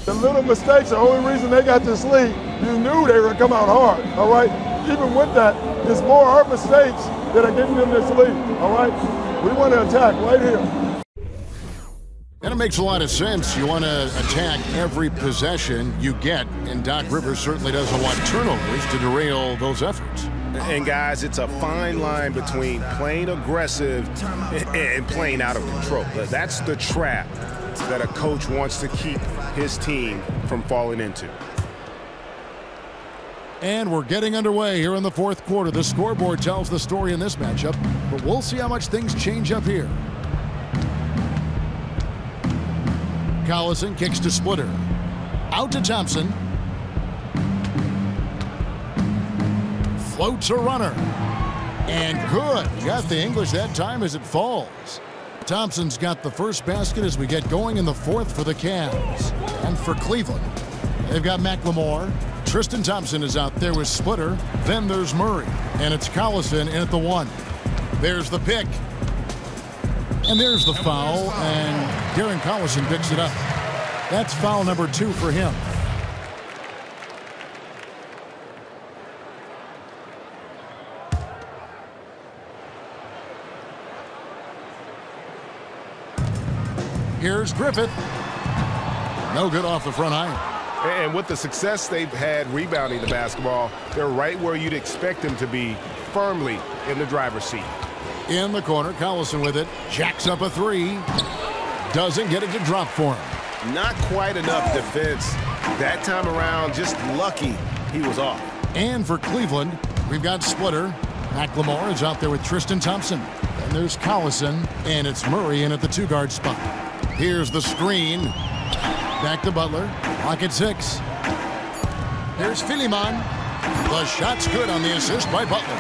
The little mistakes are the only reason they got this lead. You knew they were going to come out hard, all right? Even with that, it's more our mistakes that are getting them this lead, all right? We want to attack right here. And it makes a lot of sense. You want to attack every possession you get, and Doc Rivers certainly doesn't want turnovers to derail those efforts. And guys, it's a fine line between playing aggressive and playing out of control. That's the trap that a coach wants to keep his team from falling into. And we're getting underway here in the fourth quarter. The scoreboard tells the story in this matchup, but we'll see how much things change up here. Collison kicks to Splitter. Out to Thompson. Floats a runner. And good. Got the English that time as it falls. Thompson's got the first basket as we get going in the fourth for the Cavs. And for Cleveland, they've got McLemore. Tristan Thompson is out there with Splitter. Then there's Murray. And it's Collison in at the 1. There's the pick. And there's the foul. And Darren Collison picks it up. That's foul number 2 for him. Here's Griffith. No good off the front iron. And with the success they've had rebounding the basketball, they're right where you'd expect them to be, firmly in the driver's seat. In the corner, Collison with it. Jacks up a 3. Doesn't get it to drop for him. Not quite enough defense. That time around, just lucky he was off. And for Cleveland, we've got Splitter. McLemore is out there with Tristan Thompson. And there's Collison, and it's Murray in at the 2-guard spot. Here's the screen. Back to Butler. Clock at 6. Here's Philemon. The shot's good on the assist by Butler.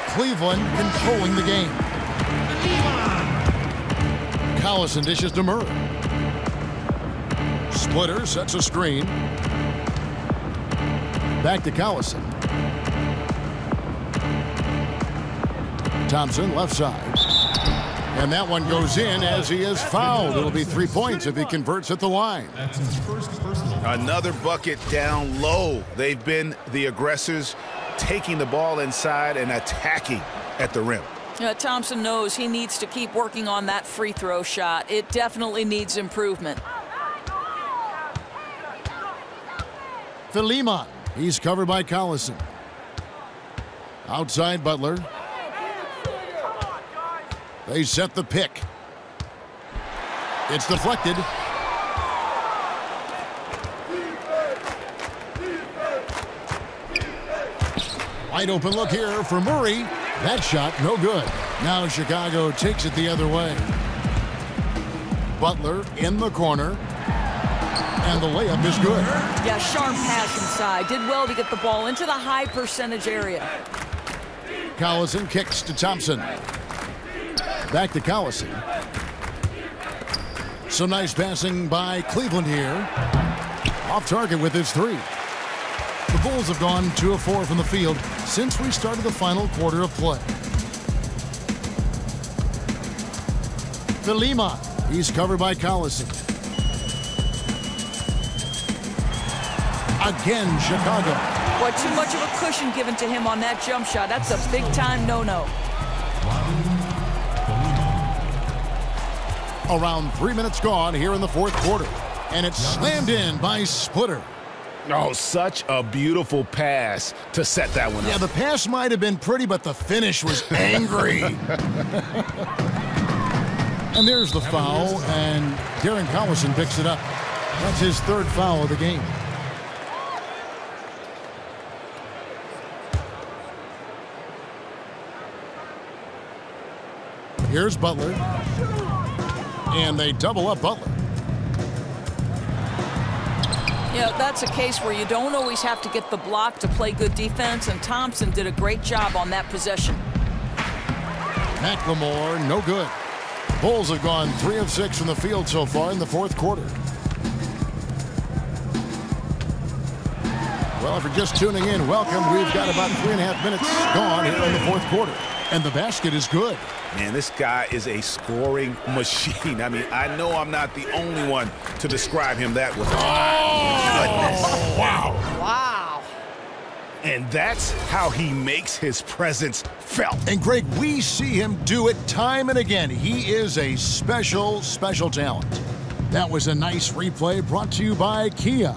Cleveland controlling the game. Collison dishes to Murray. Splitter sets a screen. Back to Collison. Thompson left side. And that one goes in as he is fouled. It'll be 3 points if he converts at the line. That's his first personal. Another bucket down low. They've been the aggressors, taking the ball inside and attacking at the rim. Thompson knows he needs to keep working on that free throw shot. It definitely needs improvement. Philemon. He's covered by Collison. Outside Butler. They set the pick. It's deflected. Wide open look here for Murray. That shot no good. Now Chicago takes it the other way. Butler in the corner. And the layup is good. Yeah, sharp pass inside. Did well to get the ball into the high percentage area. Collison kicks to Thompson. Back to Collison. Some nice passing by Cleveland here. Off target with his 3. The Bulls have gone 2 of 4 from the field since we started the final quarter of play. Philima, he's covered by Collison. Again, Chicago. Boy, too much of a cushion given to him on that jump shot. That's a big-time no-no. Around 3 minutes gone here in the fourth quarter. And it's slammed in by Splitter. Oh, such a beautiful pass to set that one up. Yeah, the pass might have been pretty, but the finish was angry. And there's the foul, and Darren Collison picks it up. That's his 3rd foul of the game. Here's Butler. And they double up Butler. Yeah, that's a case where you don't always have to get the block to play good defense, and Thompson did a great job on that possession. McLemore, no good. Bulls have gone 3 of 6 from the field so far in the fourth quarter. Well, if you're just tuning in, welcome. We've got about 3.5 minutes gone here in the fourth quarter. And the basket is good. Man, this guy is a scoring machine. I mean, I know I'm not the only one to describe him that way. Oh, wow. Wow. And that's how he makes his presence felt. And, Greg, we see him do it time and again. He is a special, special talent. That was a nice replay brought to you by Kia.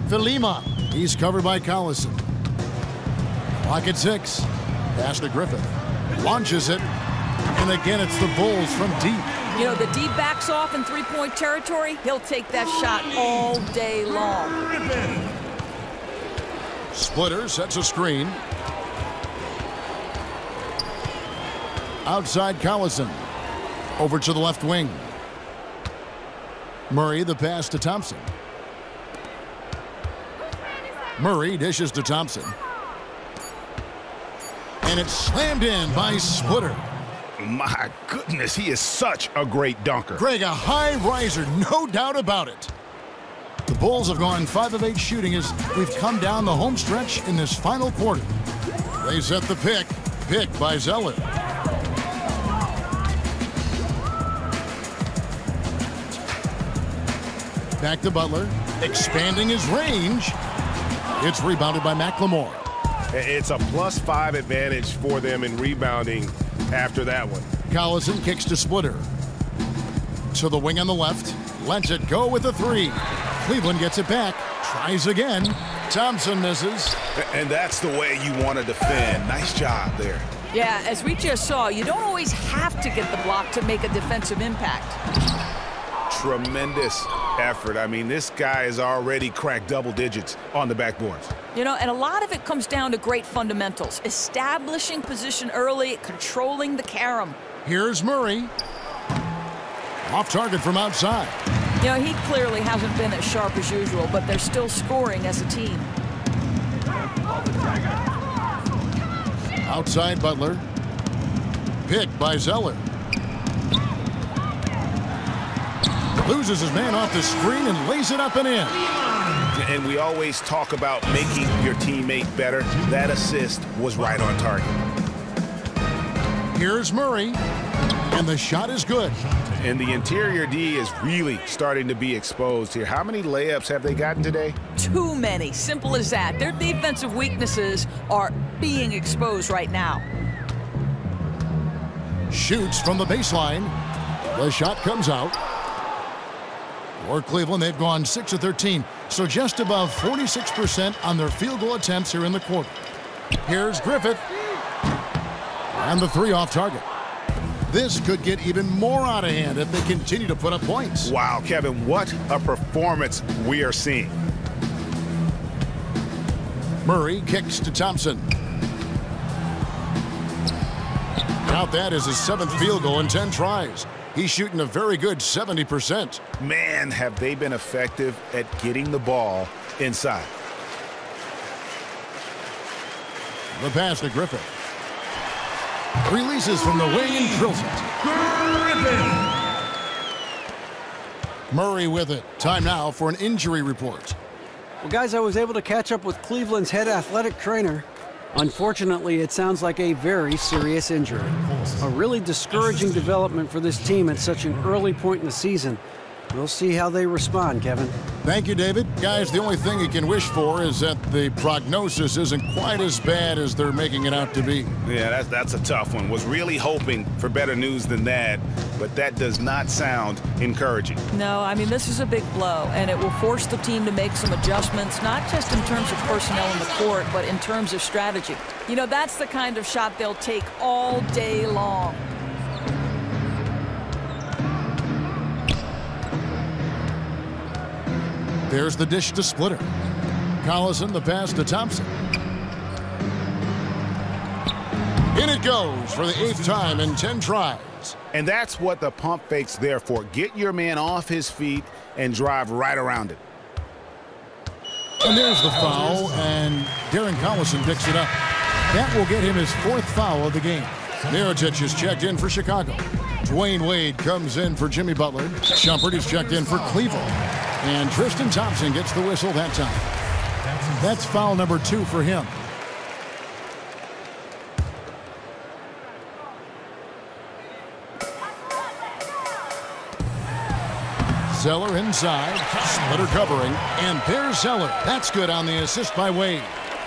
Philima, he's covered by Collison. Clock at 6. Pass to Griffith. Launches it. And again, it's the Bulls from deep. You know, the D backs off in three-point territory. He'll take that shot all day long. Splitter sets a screen. Outside Collison. Over to the left wing. Murray, the pass to Thompson. Murray dishes to Thompson. And it's slammed in by Splitter. My goodness, he is such a great dunker. Greg, a high riser, no doubt about it. The Bulls have gone 5 of 8 shooting as we've come down the home stretch in this final quarter. They set the pick. Pick by Zeller. Back to Butler, expanding his range. It's rebounded by McLemore. It's a +5 advantage for them in rebounding after that one. Collison kicks to Splitter. To the wing on the left. Lets it go with a 3. Cleveland gets it back. Tries again. Thompson misses. And that's the way you want to defend. Nice job there. Yeah, as we just saw, you don't always have to get the block to make a defensive impact. Tremendous effort. I mean, this guy has already cracked double digits on the backboards. You know, and a lot of it comes down to great fundamentals. Establishing position early, controlling the carom. Here's Murray. Off target from outside. You know, he clearly hasn't been as sharp as usual, but they're still scoring as a team. Outside Butler. Picked by Zeller. Loses his man off the screen and lays it up and in. And we always talk about making your teammate better. That assist was right on target. Here's Murray. And the shot is good. And the interior D is really starting to be exposed here. How many layups have they gotten today? Too many. Simple as that. Their defensive weaknesses are being exposed right now. Shoots from the baseline. The shot comes out. For Cleveland, they've gone 6 of 13, so just above 46% on their field goal attempts here in the quarter. Here's Griffith. And the 3 off target. This could get even more out of hand if they continue to put up points. Wow, Kevin, what a performance we are seeing. Murray kicks to Thompson. Count that as his 7th field goal in 10 tries. He's shooting a very good 70%. Man, have they been effective at getting the ball inside. The pass to Griffith. Releases from the wing and drills it. Murray with it. Time now for an injury report. Well, guys, I was able to catch up with Cleveland's head athletic trainer. Unfortunately, it sounds like a very serious injury. A really discouraging development for this team at such an early point in the season. We'll see how they respond, Kevin. Thank you, David. Guys, the only thing you can wish for is that the prognosis isn't quite as bad as they're making it out to be. Yeah, that's a tough one. Was really hoping for better news than that, but that does not sound encouraging. No, I mean, this is a big blow, and it will force the team to make some adjustments, not just in terms of personnel in the court, but in terms of strategy. You know, that's the kind of shot they'll take all day long. There's the dish to Splitter. Collison, the pass to Thompson. In it goes for the 8th time in 10 tries. And that's what the pump fake's there for. Get your man off his feet and drive right around it. And there's the foul, and Darren Collison picks it up. That will get him his 4th foul of the game. Mirotic is checked in for Chicago. Dwayne Wade comes in for Jimmy Butler. Shumpert is checked in for Cleveland. And Tristan Thompson gets the whistle that time. That's foul number 2 for him. Zeller inside, Splitter covering, and there's Zeller. That's good on the assist by Wade.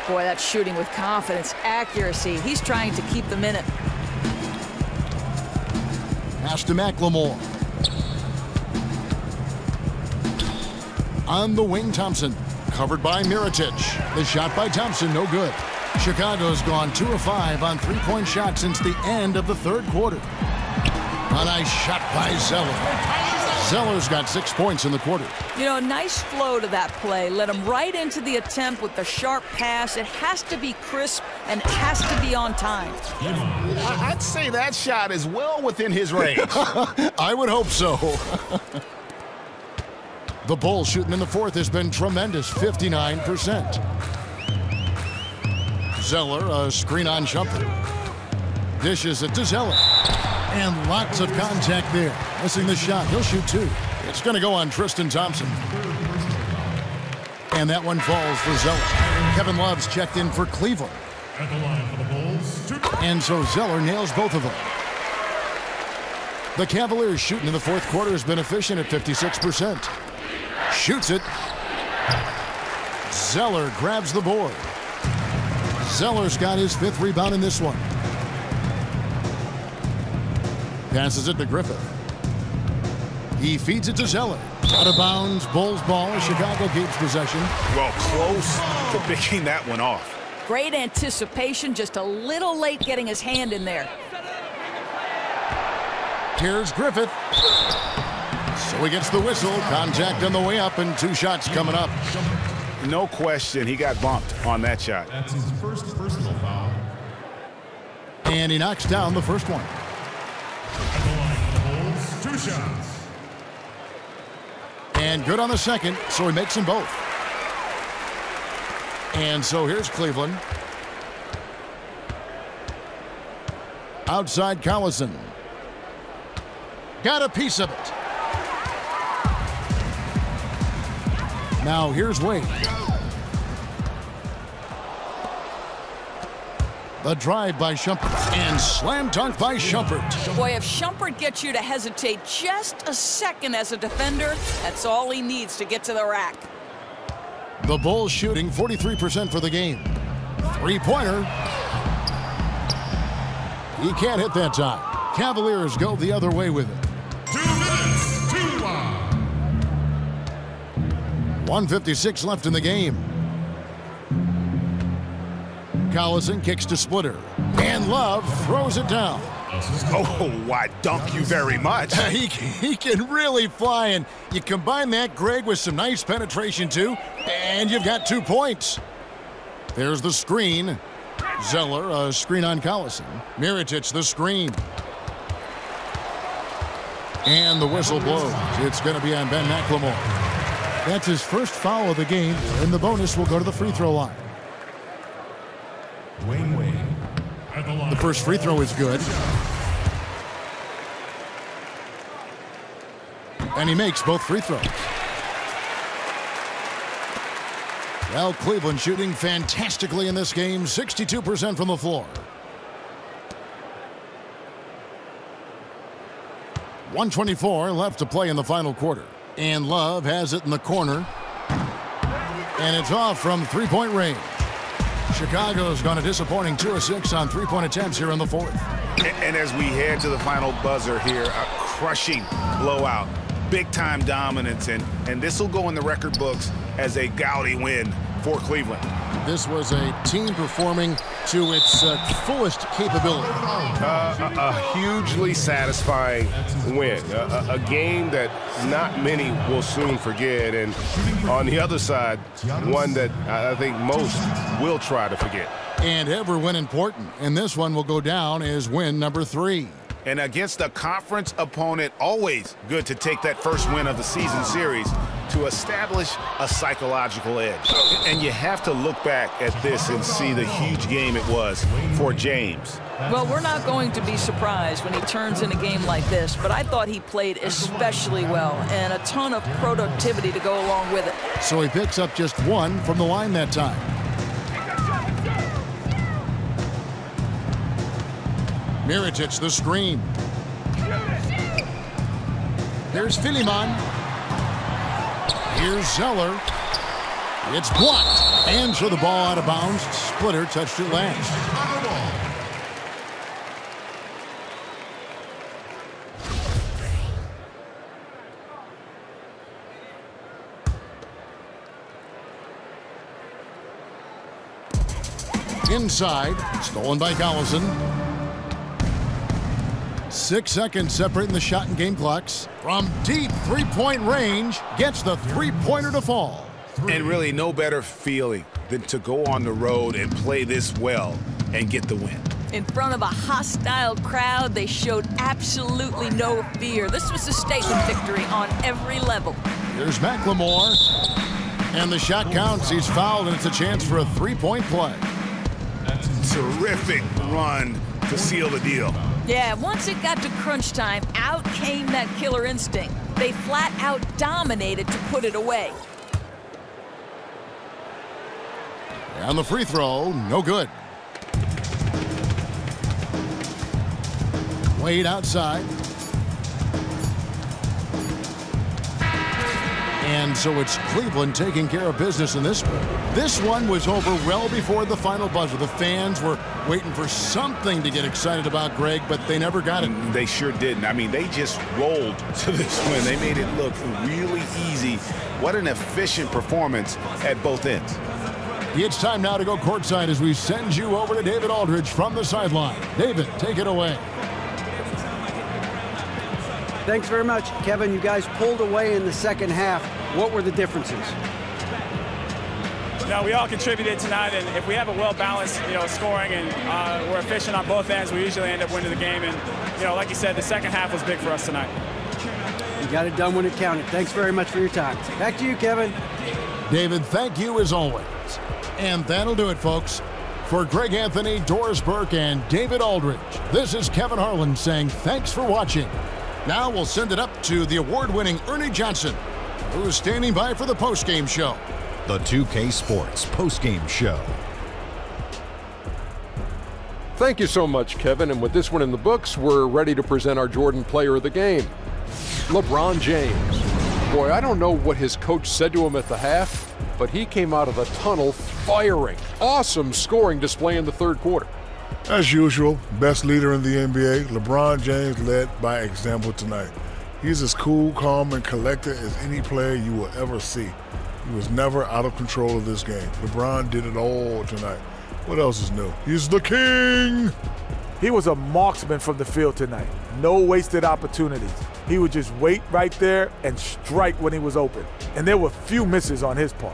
Boy, that's shooting with confidence, accuracy. He's trying to keep them in it. Pass to McLemore. On the wing, Thompson. Covered by Mirotic. The shot by Thompson, no good. Chicago's gone 2 of 5 on 3-point shots since the end of the 3rd quarter. A nice shot by Zeller. Zeller's got 6 points in the quarter. You know, a nice flow to that play. Led him right into the attempt with the sharp pass. It has to be crisp and it has to be on time. I'd say that shot is well within his range. I would hope so. The Bulls shooting in the 4th has been tremendous, 59%. Zeller, a screen on Shumpert. Dishes it to Zeller. And lots of contact there. Missing the shot. He'll shoot 2. It's going to go on Tristan Thompson. And that one falls for Zeller. Kevin Love's checked in for Cleveland. At the line for the Bulls. And so Zeller nails both of them. The Cavaliers shooting in the 4th quarter has been efficient at 56%. Shoots it. Zeller grabs the board. Zeller's got his 5th rebound in this one. Passes it to Griffith. He feeds it to Zeller. Out of bounds, Bulls ball. Chicago keeps possession. Well, close to picking that one off. Great anticipation, just a little late getting his hand in there. Here's Griffith. So he gets the whistle. Contact on the way up and 2 shots coming up. No question, he got bumped on that shot. That's his 1st personal foul. And he knocks down the 1st one. At the line for the Bulls, 2 shots. And good on the 2nd, so he makes them both. And so here's Cleveland. Outside Collison. Got a piece of it. Now here's Wade. The drive by Shumpert and slam dunk by Shumpert. Boy, if Shumpert gets you to hesitate just a second as a defender, that's all he needs to get to the rack. The Bulls shooting 43% for the game. 3-pointer. He can't hit that time. Cavaliers go the other way with it. 2 minutes, 2 wild. 1:56 left in the game. Collison kicks to Splitter. And Love throws it down. Oh, why, thank you very much. He can really fly, and you combine that, Greg, with some nice penetration, too, and you've got 2 points. There's the screen. Zeller, a screen on Collison. Mirotic, the screen. And the whistle blows. It's going to be on Ben McLemore. That's his 1st foul of the game, and the bonus will go to the free throw line. Dwayne Wade. At the line. The first free throw is good. And he makes both free throws. Well, Cleveland shooting fantastically in this game, 62% from the floor. 1:24 left to play in the final quarter. And Love has it in the corner. And it's off from three-point range. Chicago's gone a disappointing 2 of 6 on three-point attempts here in the fourth. And as we head to the final buzzer here, a crushing blowout, big-time dominance, and this will go in the record books as a gaudy win for Cleveland. This was a team performing to its fullest capability. A hugely satisfying win. A game that not many will soon forget. And on the other side, one that I think most will try to forget. And every win important. And this one will go down as win number 3. And against a conference opponent, always good to take that first win of the season series to establish a psychological edge. And you have to look back at this and see the huge game it was for James. Well, we're not going to be surprised when he turns in a game like this, but I thought he played especially well and a ton of productivity to go along with it. So he picks up just 1 from the line that time. Mirotic, the screen. Here's Philemon. Here's Zeller. It's blocked. And so the ball out of bounds. Splitter touched it last. Inside. Stolen by Collison. 6 seconds separating the shot and game clocks. From deep three-point range, gets the three-pointer to fall. And really no better feeling than to go on the road and play this well and get the win. In front of a hostile crowd, they showed absolutely no fear. This was a statement victory on every level. Here's McLemore. And the shot counts. He's fouled, and it's a chance for a three-point play. Terrific run to seal the deal. Yeah, once it got to crunch time, out came that killer instinct. They flat out dominated to put it away. And the free throw, no good. Wade outside. And so it's Cleveland taking care of business in this one. This one was over well before the final buzzer. The fans were waiting for something to get excited about, Greg, but they never got it. They sure didn't. I mean, they just rolled to this win. They made it look really easy. What an efficient performance at both ends. It's time now to go courtside as we send you over to David Aldridge from the sideline. David, take it away. Thanks very much, Kevin. You guys pulled away in the second half. What were the differences? No, we all contributed tonight, and if we have a well-balanced, scoring and we're efficient on both ends, we usually end up winning the game. And, like you said, the second half was big for us tonight. You got it done when it counted. Thanks very much for your time. Back to you, Kevin. David, thank you as always. And that'll do it, folks. For Greg Anthony, Doris Burke, and David Aldridge, this is Kevin Harlan saying thanks for watching. Now we'll send it up to the award-winning Ernie Johnson, who is standing by for the postgame show. The 2K Sports postgame show. Thank you so much, Kevin. And with this one in the books, we're ready to present our Jordan Player of the Game, LeBron James. Boy, I don't know what his coach said to him at the half, but he came out of the tunnel firing. Awesome scoring display in the third quarter. As usual, best leader in the NBA, LeBron James led by example tonight. He's as cool, calm, and collected as any player you will ever see. He was never out of control of this game. LeBron did it all tonight. What else is new? He's the king! He was a marksman from the field tonight. No wasted opportunities. He would just wait right there and strike when he was open. And there were few misses on his part.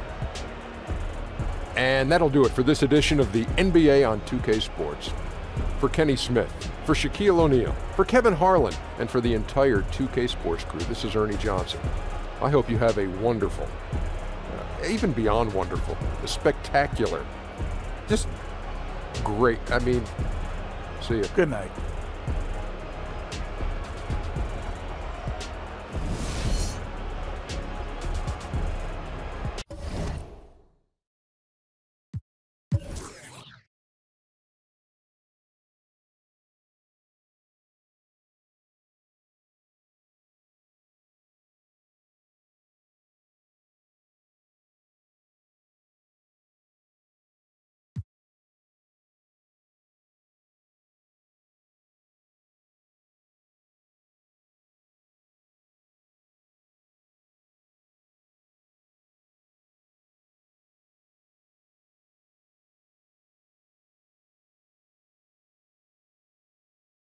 And that'll do it for this edition of the NBA on 2K Sports. For Kenny Smith, for Shaquille O'Neal, for Kevin Harlan, and for the entire 2K Sports crew, this is Ernie Johnson. I hope you have a wonderful, even beyond wonderful, a spectacular, just great. See you. Good night.